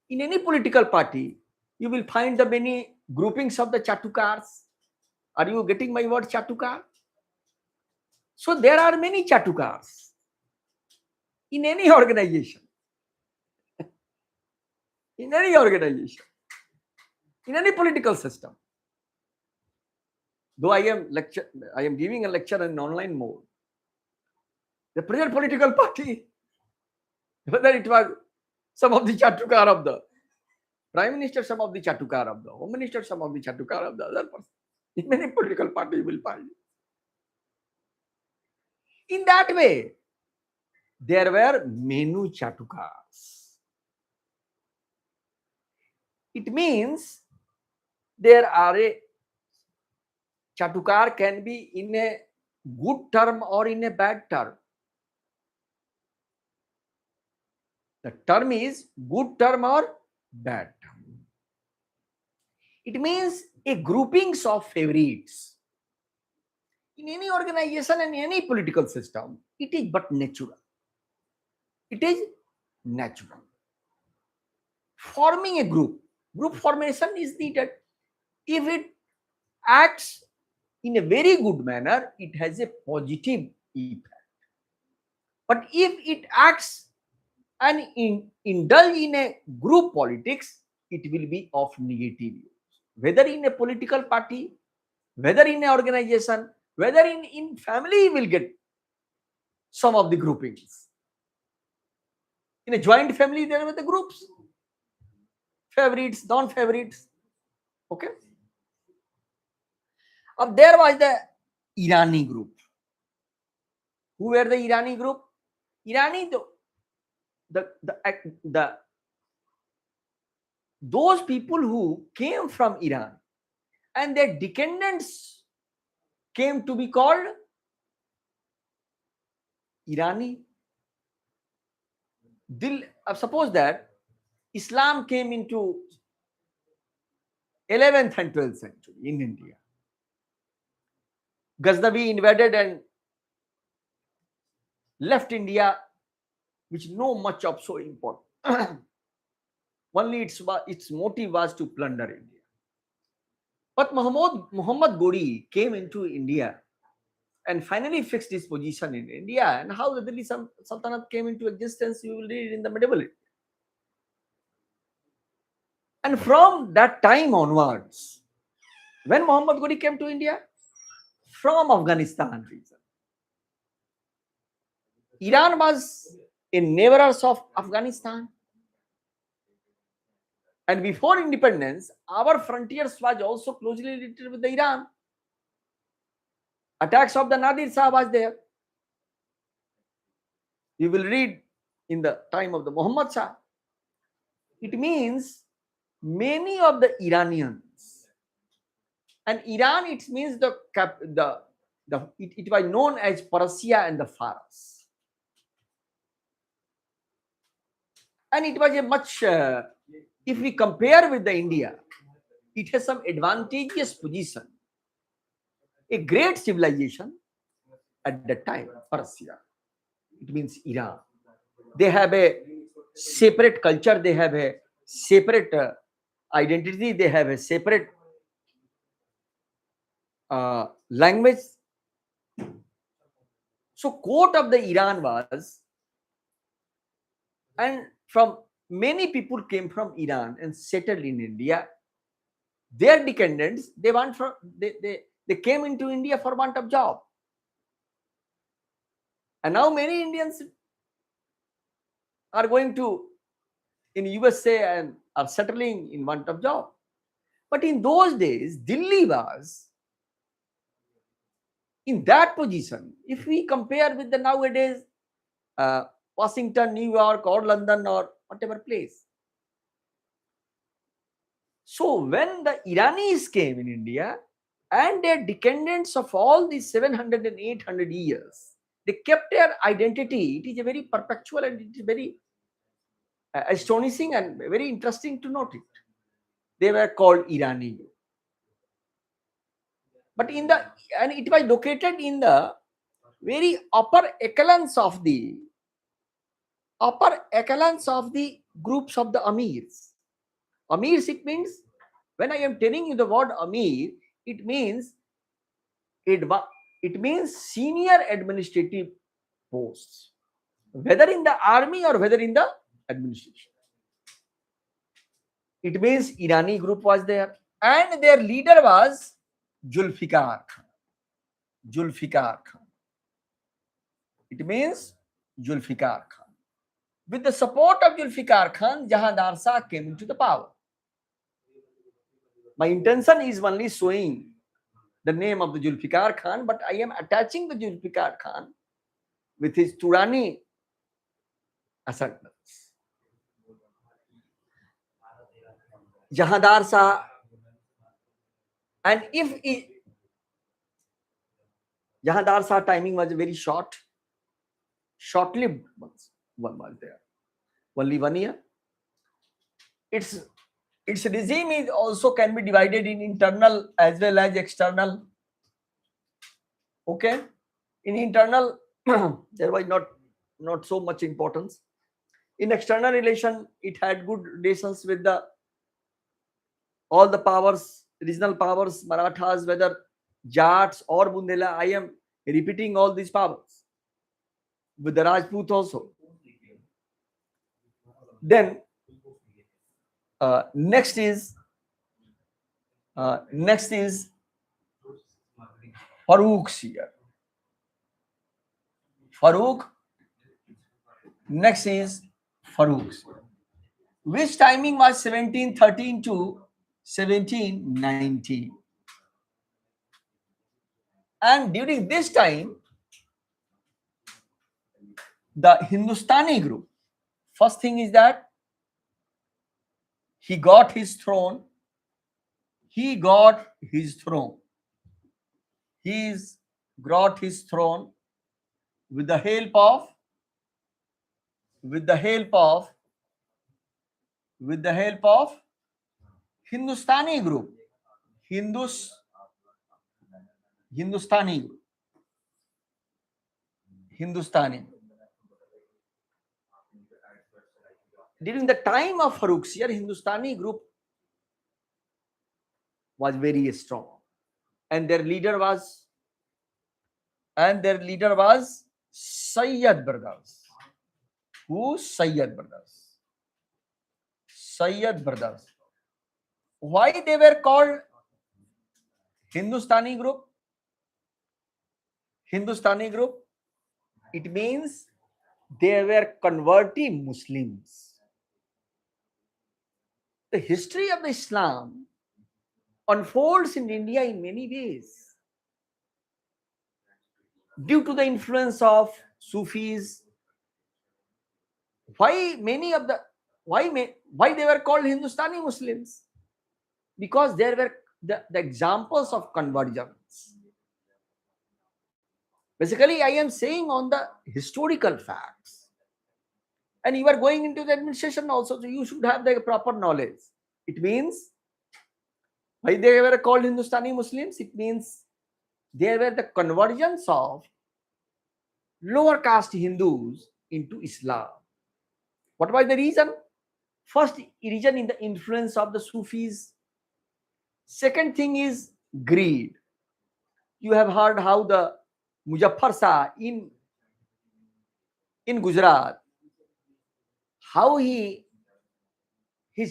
Speaker 1: in any political party, you will find the many groupings of the chatukars. Are you getting my word chatukar? So there are many chatukars in any organization, in any organization, in any political system. Though I am giving a lecture in online mode. The present political party, whether it was some of the chatukar of the prime minister, some of the chatukar of the home minister, some of the chatukar of the other person. In many political parties, you will find. In that way, there were many chatukars. It means there are a chatukar can be in a good term or in a bad term. The term is good term or bad term. It means a groupings of favorites. In any organization and any political system, it is but natural. It is natural. Forming a group formation is needed. If it acts in a very good manner, it has a positive effect. But if it acts and indulge in a group politics, it will be of negative use. Whether in a political party, whether in an organization, whether in family, you will get some of the groupings. In a joint family, there were the groups, favorites, non-favorites. Okay. There was the Irani group. Who were the Irani group? Irani, the those people who came from Iran and their descendants came to be called Irani. Suppose that Islam came into 11th and 12th century in India. Ghaznavi invaded and left India, which no much of so important. Only its motive was to plunder India. But Muhammad Ghori came into India and finally fixed his position in India. And how the Delhi Sultanate came into existence, you will read in the medieval India. And from that time onwards, when Muhammad Ghori came to India, from Afghanistan region, Iran was a neighbors of Afghanistan. And before independence, our frontiers was also closely related with the Iran. Attacks of the Nadir Shah was there. You will read in the time of the Muhammad Shah. It means many of the Iranians, and Iran, it means it was known as Persia and the Faras. And it was a much, if we compare with the India, it has some advantageous position. A great civilization at that time, Persia. It means Iran. They have a separate culture, they have a separate identity, they have a separate language. So court of the Iran was, and from many people came from Iran and settled in India. Their descendants, they came into India for want of job. And now many Indians are going to in USA and are settling in want of job. But in those days, Delhi was in that position. If we compare with the nowadays Washington, New York, or London, or whatever place. So when the Iranis came in India and their descendants of all these 700 and 800 years, they kept their identity. It is a very perpetual and it is very astonishing and very interesting to note it. They were called Irani. But and it was located in the very upper echelons of the groups of the Amirs. Amirs, it means When I am telling you the word Amir, it means it means senior administrative posts, whether in the army or whether in the administration. It means Irani group was there, and their leader was Julfikar Khan. Julfikar Khan. It means Julfikar Khan. With the support of Julfikar Khan, Jahandar Shah came into the power. My intention is only showing the name of the Julfikar Khan, but I am attaching the Julfikar Khan with his Turani ascendants. Jahandar Shah, and if Jahandar Shah timing was very short-lived one was there, only 1 year. Its regime is also can be divided in internal as well as external. Okay, in internal there was not so much importance. In external relation, it had good relations with the all the powers, regional powers, Marathas, whether Jats or Bundela. I am repeating all these powers with the Rajput also. Then next is Farooq here. Farooq. Next is Farooq, which timing was 1713 to 1719. And during this time, the Hindustani group, first thing is that he got his throne. He got his throne. He's got his throne with the help of Hindustani group. Hindustani group. Hindustani. During the time of Farooqiyar, Hindustani group was very strong, and their leader was Sayyid brothers. Who? Sayyid brothers. Sayyid brothers. Why they were called Hindustani group? Hindustani group. It means they were converting Muslims. The history of the Islam unfolds in India in many ways due to the influence of Sufis. Why they were called Hindustani Muslims? Because there were the examples of convergence. Basically, I am saying on the historical facts, and you are going into the administration also, so you should have the proper knowledge. It means why they were called Hindustani Muslims? It means they were the convergence of lower caste Hindus into Islam. What was the reason? First reason in the influence of the Sufis. Second thing is greed. You have heard how the Muzaffar Shah in Gujarat, how he's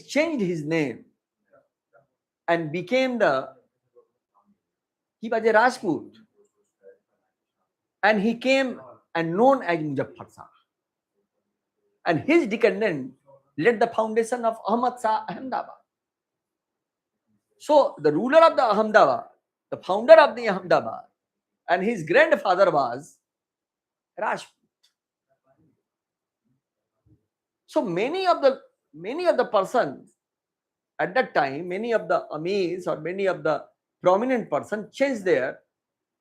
Speaker 1: changed his name and became he was a Rajput, and he came and known as Muzaffar Shah. And his descendant led the foundation of Ahmad Shah Ahmedabad. So the ruler of the Ahmedabad, the founder of the Ahmedabad, and his grandfather was Rajput. So many of the persons at that time, many of the Amirs or many of the prominent persons changed their,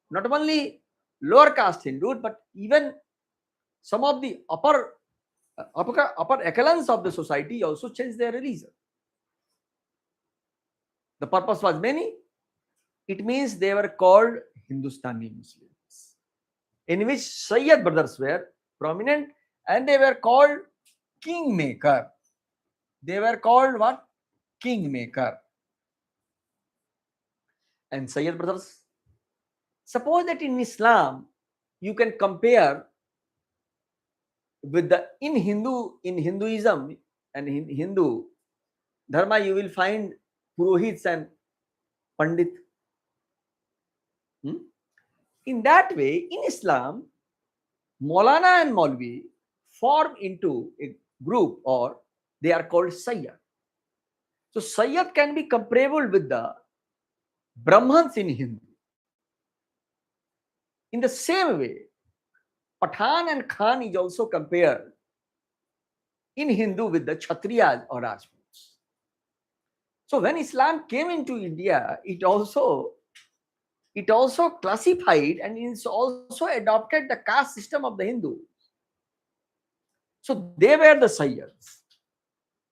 Speaker 1: not only lower caste Hindus, but even some of the upper echelons of the society also changed their religion. The purpose was many. It means they were called Hindustani Muslims, in which Sayyid brothers were prominent, and they were called kingmaker. They were called what? Kingmaker. and Sayyid brothers. Suppose that in Islam you can compare with the in Hinduism and in Hindu dharma, you will find purohits and pandit. Hmm? In that way, in Islam, Maulana and Maulvi form into a group, or they are called Sayyid. So Sayyid can be comparable with the Brahmans in Hindu. In the same way, Pathan and Khan is also compared in Hindu with the Kshatriyas or Rajputs. So when Islam came into India, it also classified and it's also adopted the caste system of the Hindu. So they were the Sayyids.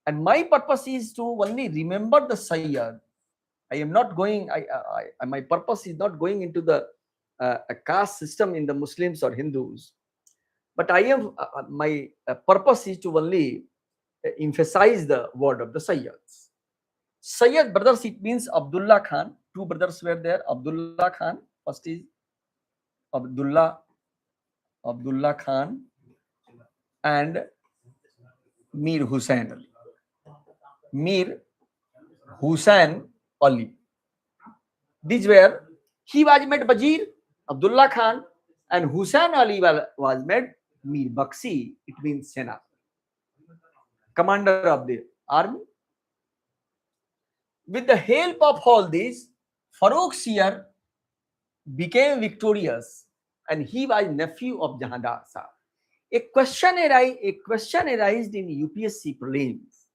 Speaker 1: And my purpose is to only remember the Sayyid. I am not going, my purpose is not going into the caste system in the Muslims or Hindus. But my purpose is to only emphasize the word of the Sayyids. Sayyid brothers, it means Abdullah Khan. Two brothers were there. Abdullah Khan. First is Abdullah Khan and Mir Hussain Ali. Mir Hussain Ali. These were, he was made Wazir, Abdullah Khan, and Hussain Ali was made Mir Baksi. It means Sena, commander of the army. With the help of all this, Farooq Siyar became victorious, and he was nephew of Jahandar Shah. A question arised in UPSC prelims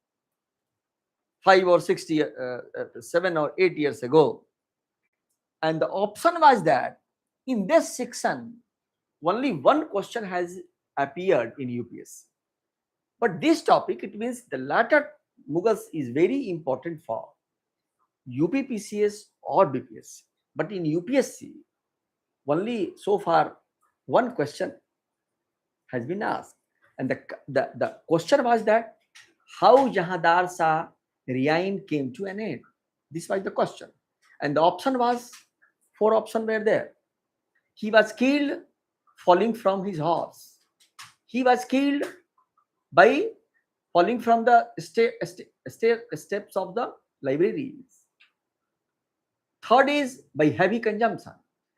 Speaker 1: 5 or 6 years, 7 or 8 years ago, and the option was that in this section only one question has appeared in UPSC. But this topic, it means the latter Mughals, is very important for UPPCS or BPSC. But in UPSC, only so far one question has been asked. And the question was that how Jahandar Shah reign came to an end. This was the question. And the option was, 4 options were there. He was killed falling from his horse. He was killed by falling from the steps of the libraries. Third is by heavy consumption.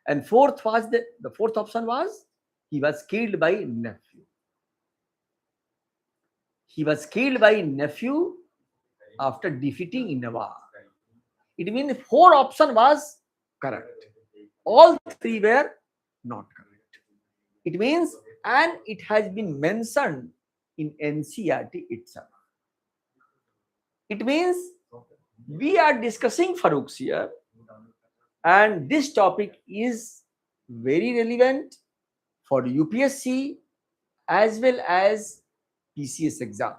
Speaker 1: And fourth was the fourth option was he was killed by nephew. He was killed by nephew after defeating in a war. It means 4 option was correct. All 3 were not correct. It means, and it has been mentioned in NCERT itself. It means we are discussing Farooq here, and this topic is very relevant for UPSC as well as PCS exams.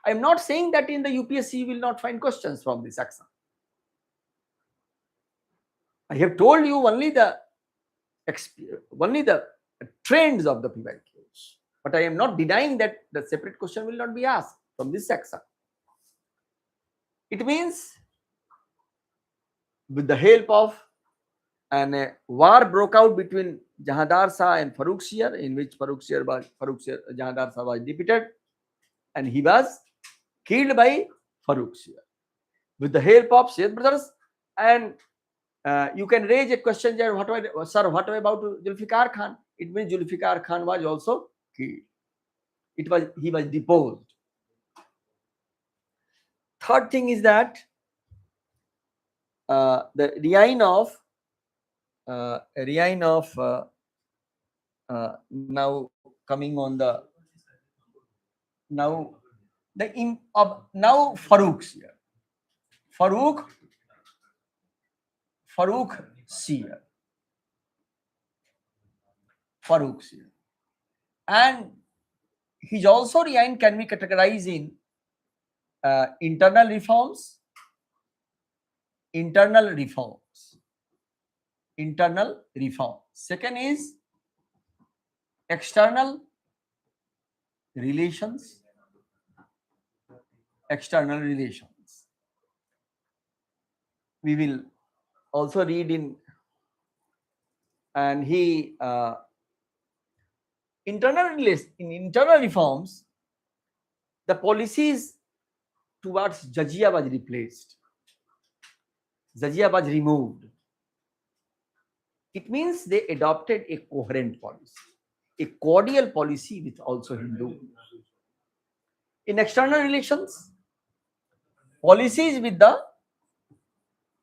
Speaker 1: I am not saying that in the UPSC you will not find questions from this exam. I have told you only the trends of the PYQs, but I am not denying that the separate question will not be asked from this section. It means with the help of a war broke out between Jahandar Shah and Farooq Siyar, in which Jahandar Shah was defeated, and he was killed by Farooq Siyar with the help of Sayyid brothers. And you can raise a question there, what about Zulfikar Khan? It means Zulfikar Khan was also killed. He was deposed. Third thing is that the reign of now coming on the now Farooq Siyar. Farooq Siyar. And his also reign can be categorized in internal reforms. Second is external relations. We will also read in, and he in internal reforms, the policies towards jizya was replaced. Jizya was removed. It means they adopted a coherent policy, a cordial policy with also Hindu. In external relations, policies with the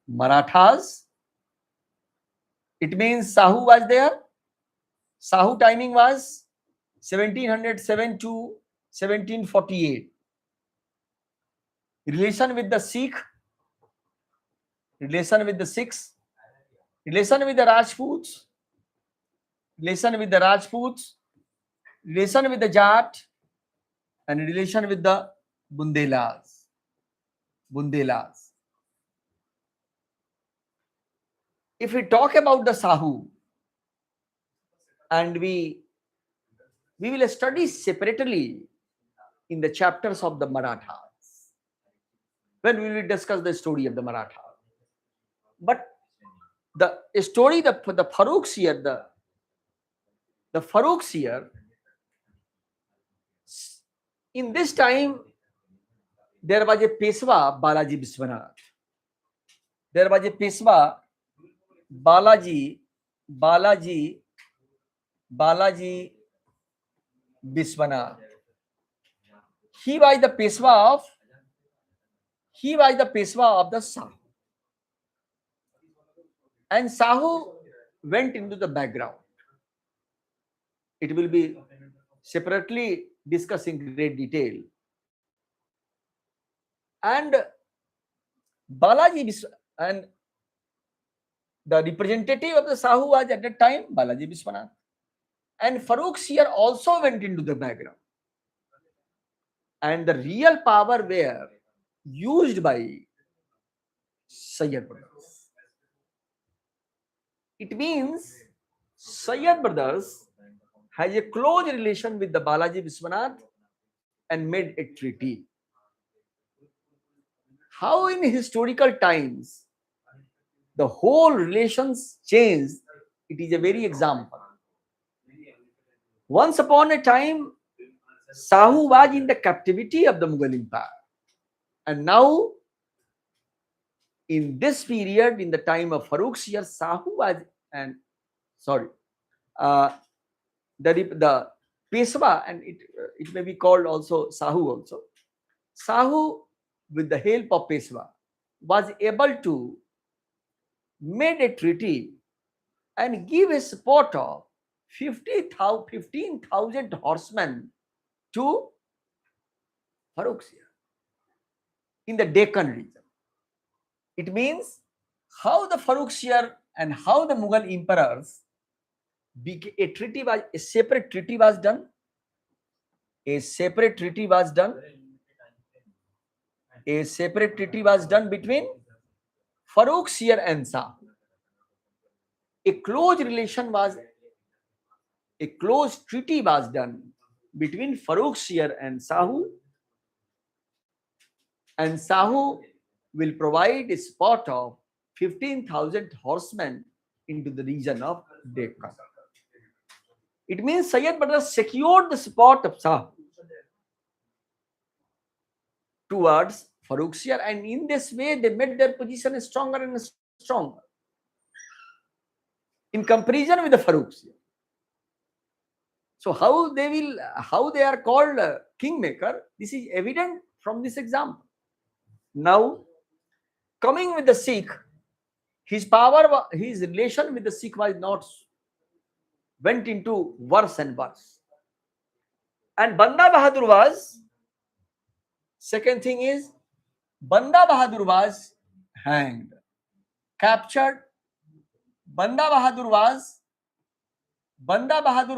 Speaker 1: Marathas, it means Sahu was there. Sahu timing was 1707 to 1748. Relation with the Sikh, relation with the Sikhs, relation with the Rajputs, relation with the Rajputs, relation with the Jat, and relation with the Bundelas. Bundelas. If we talk about the Sahu, and we will study separately in the chapters of the Marathas, when we will discuss the story of the Maratha. But the story, the Faruqs here, the Faruqs here, in this time, there was a Peshwa, Balaji Biswanath. There was a Peshwa, Balaji Biswanath. He was the Peshwa of the Sahu. And Sahu went into the background. It will be separately discussed in great detail. And and the representative of the Sahu was at that time Balaji Biswanath. And Faruqs here also went into the background. And the real power were used by Sayyid brothers. It means Sayyid brothers has a close relation with the Balaji Biswanath and made a treaty. How in historical times the whole relations changed, it is a very example. Once upon a time, Sahu was in the captivity of the Mughal Empire. And now, in this period, in the time of Faruq's year, Sahu was, and the Peshwa, and it may be called also Sahu also. Sahu, with the help of Peshwa, was able to make a treaty and give a support of 15,000 horsemen to Faruq's year in the Deccan region. It means how the Faruqshir and how the Mughal emperors a separate treaty was done. A separate treaty was done. A separate treaty was done between Faruqshir and Sahu. A close treaty was done between Faruqshir and Sahu. And Sahu will provide a support of 15,000 horsemen into the region of Deccan. It means Sayyid brothers secured the support of Sahu towards Faruqshir, and in this way they made their position stronger and stronger in comparison with the Faruqshir. So how they are called kingmaker, this is evident from this example. Now, coming with the Sikh, his relation with the Sikh was not, went into worse and worse. And Banda Bahadur was, second thing is, Banda Bahadur was hanged, captured. Banda Bahadur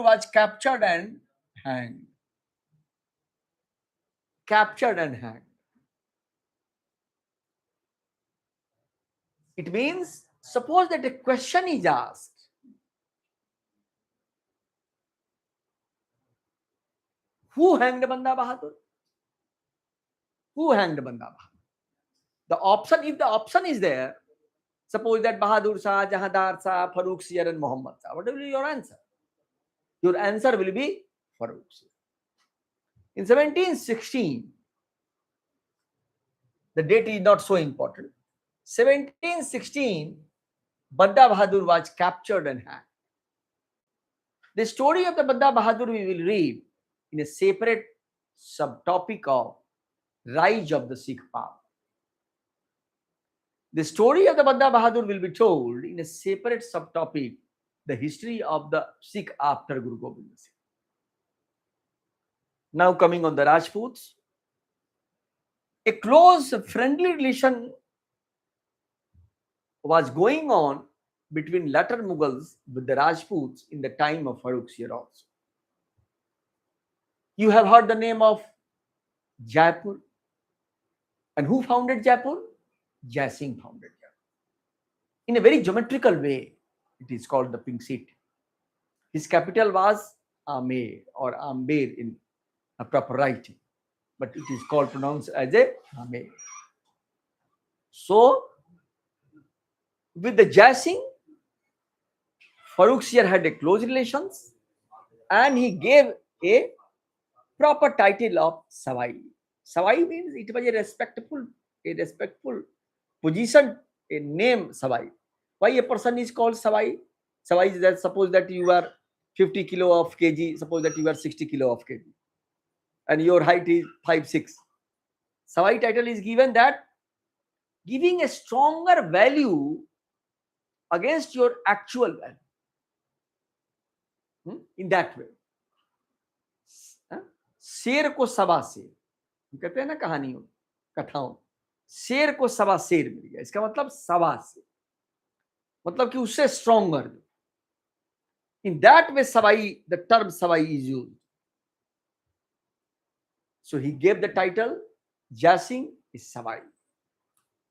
Speaker 1: was captured and hanged. Captured and hanged. It means, suppose that a question is asked, who hanged Banda Bahadur? Who hanged Banda Bahadur? If the option is there, Suppose that Bahadur Shah, Jahandar Shah, Farooq Sir and Muhammad Shah. What will be your answer? Your answer will be Farooq Sir. In 1716, the date is not so important. 1716, Banda Bahadur was captured and hanged. The story of the Banda Bahadur we will read in a separate subtopic of rise of the Sikh power. The story of the Banda Bahadur will be told in a separate subtopic, the history of the Sikh after Guru Gobind Singh. Now coming on the Rajputs, a close friendly relation was going on between latter Mughals with the Rajputs in the time of Farooq Sir also. You have heard the name of Jaipur. And who founded Jaipur? Jai Singh founded Jaipur. In a very geometrical way, it is called the Pink City. His capital was Amer or Amber in a proper writing, but it is called pronounced as a Amer. So, with the Jai Singh, Farooq Sir had a close relations, and he gave a proper title of Savai. Savai means it was a respectful position, a name Savai. Why a person is called Savai? Savai is that suppose that you are 50 kilo of kg, suppose that you are 60 kilo of kg, and your height is 5'6". Savai title is given that giving a stronger value against your actual value. In that way. शेर को सवा शेर कहते हैं ना कहानियों कथाओं, शेर को सवा शेर मिल गया, इसका मतलब सवा शेर, मतलब कि उससे stronger. In that way Sawai, the term Sawai is used. So he gave the title Jai Singh is Savai.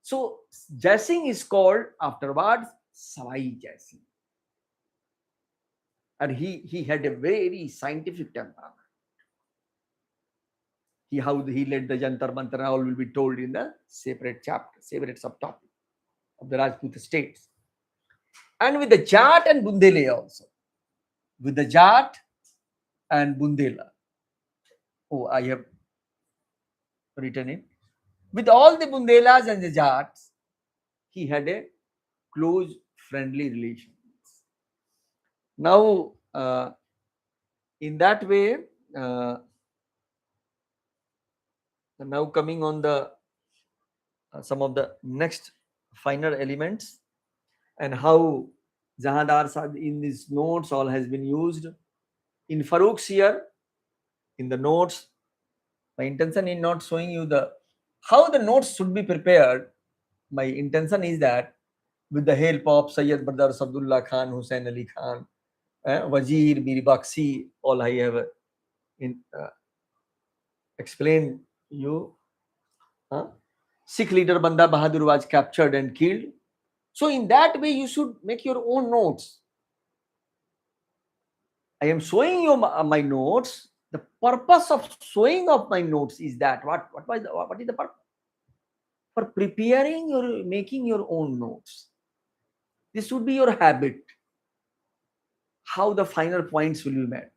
Speaker 1: So Jai Singh is called afterwards Savai Jai Singh. And he had a very scientific temperament. How he led the Jantar Mantar, all will be told in the separate chapter, separate subtopic of the Rajput states. And with the Jat and Bundela also. With the Jat and Bundela. Oh, I have written it. With all the Bundelas and the Jats, he had a close, friendly relations. Now, in that way, now coming on the some of the next finer elements and how Jahandar Sad in these notes all has been used. In Farooq Sir, in the notes, my intention in not showing you the how the notes should be prepared. My intention is that with the help of Sayyid Bardar Sabdullah Khan, Hussain Ali Khan, Wazir, Mir Baksi, all I have explained you. Sikh leader Banda Bahadur was captured and killed. So in that way, you should make your own notes. I am showing you my notes. The purpose of showing of my notes is that what is the purpose? For preparing your making your own notes. This would be your habit. How the finer points will be made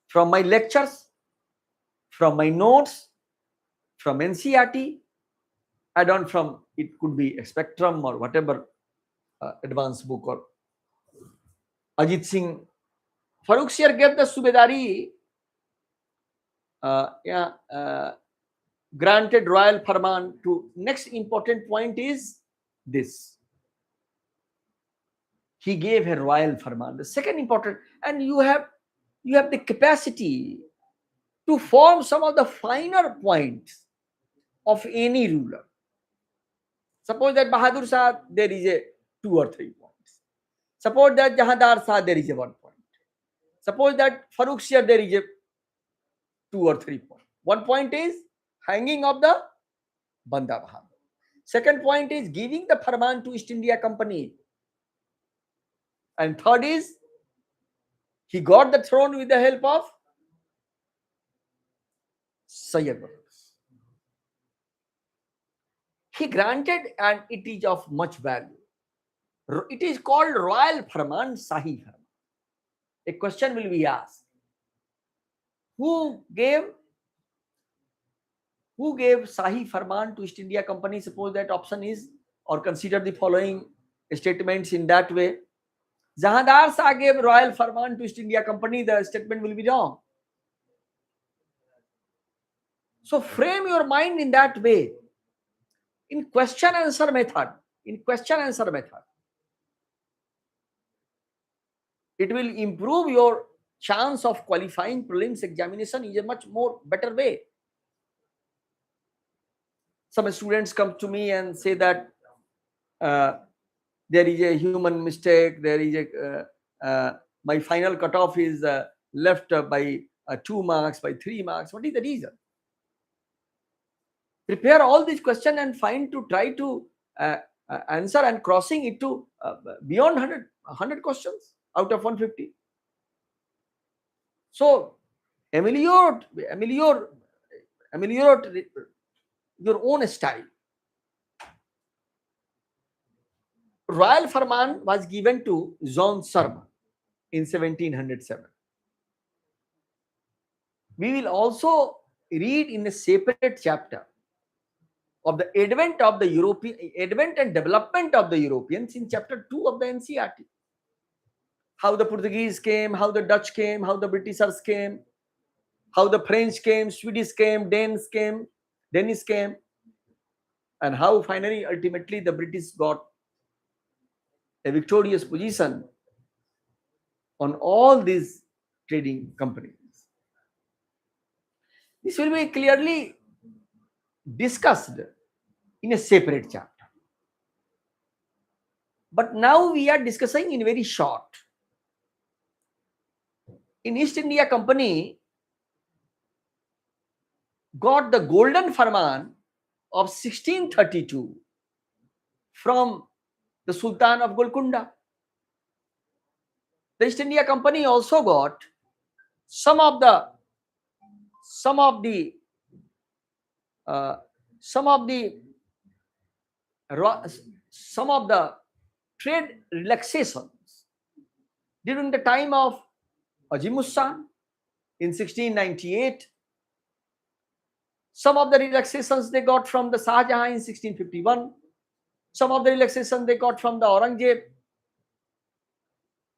Speaker 1: from my lectures, from my notes, from NCERT, add on from it could be a Spectrum or whatever advanced book or Ajit Singh. Farooq Sir gave the Subedari granted royal farman to. Next important point is this. He gave a royal farman. The second important, and you have the capacity to form some of the finer points of any ruler. Suppose that Bahadur Shah, there is a 2 or 3 points. Suppose that Jahandar Shah, there is a 1 point. Suppose that Farooq Sir, there is a 2 or 3 points. 1 point is hanging of the Banda Bahadur. Second point is giving the farman to East India Company. And third is he got the throne with the help of Sayyid Bardar. He granted, and it is of much value. It is called Royal Farman, Shahi Farman. A question will be asked: Who gave Shahi Farman to East India Company? Suppose that option is, or consider the following statements in that way. Jahandar Shah gave Royal Farman to East India Company. The statement will be wrong. So frame your mind in that way. In question answer method, it will improve your chance of qualifying prelims examination in a much more better way. Some students come to me and say that there is a human mistake, there is my final cutoff is left by 2 marks, by 3 marks. What is the reason? Prepare all these questions and try to answer, and crossing it to beyond 100 questions out of 150. So ameliorate your own style. Royal Farman was given to John Sharma in 1707. We will also read in a separate chapter of the advent and development of the Europeans in chapter 2 of the NCERT. How the Portuguese came, how the Dutch came, how the Britishers came, how the French came, Swedish came, Danish came, and how finally, ultimately, the British got a victorious position on all these trading companies. This will be clearly discussed in a separate chapter. But now we are discussing in very short. In East India Company got the golden Farman of 1632 from the Sultan of Golconda. The East India Company also got some of the trade relaxations during the time of Ajimussan in 1698. Some of the relaxations they got from the Shah Jahan in 1651. Some of the relaxations they got from the Aurangzeb.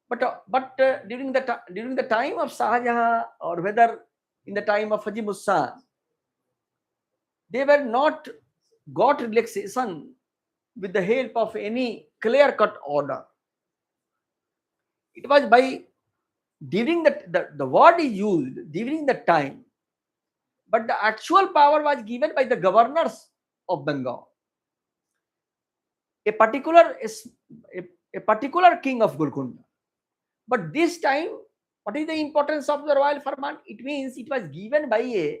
Speaker 1: But during the time of Shah Jahan, or whether in the time of Ajimussan, they were not got relaxation with the help of any clear-cut order. It was by during the word is used during the time, but the actual power was given by the governors of Bengal. A particular king of Golconda. But this time, what is the importance of the Royal Farman? It means it was given by a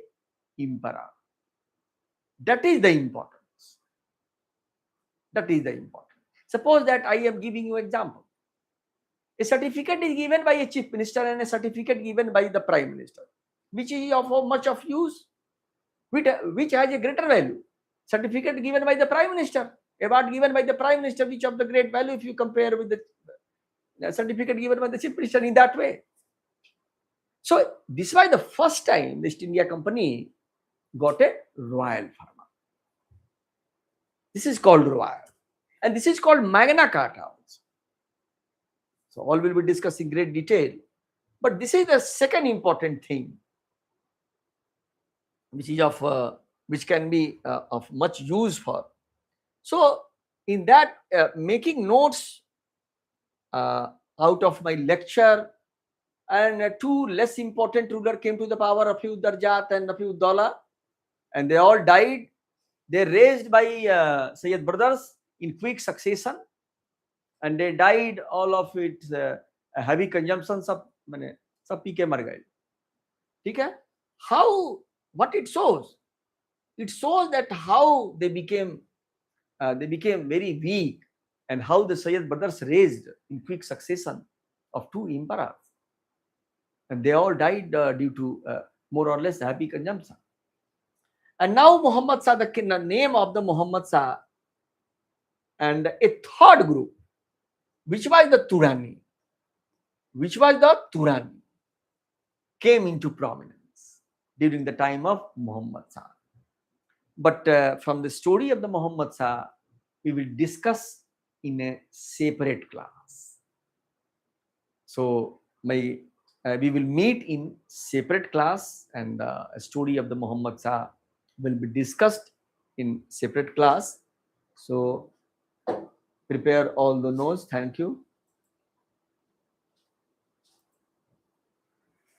Speaker 1: emperor. That is the importance. Suppose that I am giving you example. A certificate is given by a chief minister and a certificate given by the prime minister. Which is of much of use? Which has a greater value? Certificate given by the prime minister. Award given by the prime minister, which of the great value if you compare with the certificate given by the chief minister in that way. So this was the first time the East India Company got a Royal Farman. This is called Royal. And this is called Magna Carta also. So all will be discussed in great detail. But this is the second important thing, which is which can be of much use for. So in that, making notes out of my lecture, and two less important ruler came to the power, Rafiud Darjat and Rafiud Dawla, and they all died. They raised by Sayyid brothers in quick succession, and they died all of it heavy consumption, सब P के मर गए. ठीक है? How, what it shows? It shows that how they became very weak, and how the Sayyid brothers raised in quick succession of two emperors, and they all died due to more or less happy consumption. And now Muhammad Shah, the name of the Muhammad Shah, and a third group which was the Turani, came into prominence during the time of Muhammad Shah. But from the story of the Muhammad Shah, we will discuss in a separate class. So we will meet in separate class, and a story of the Muhammad Shah will be discussed in separate class. So prepare all the notes. Thank you.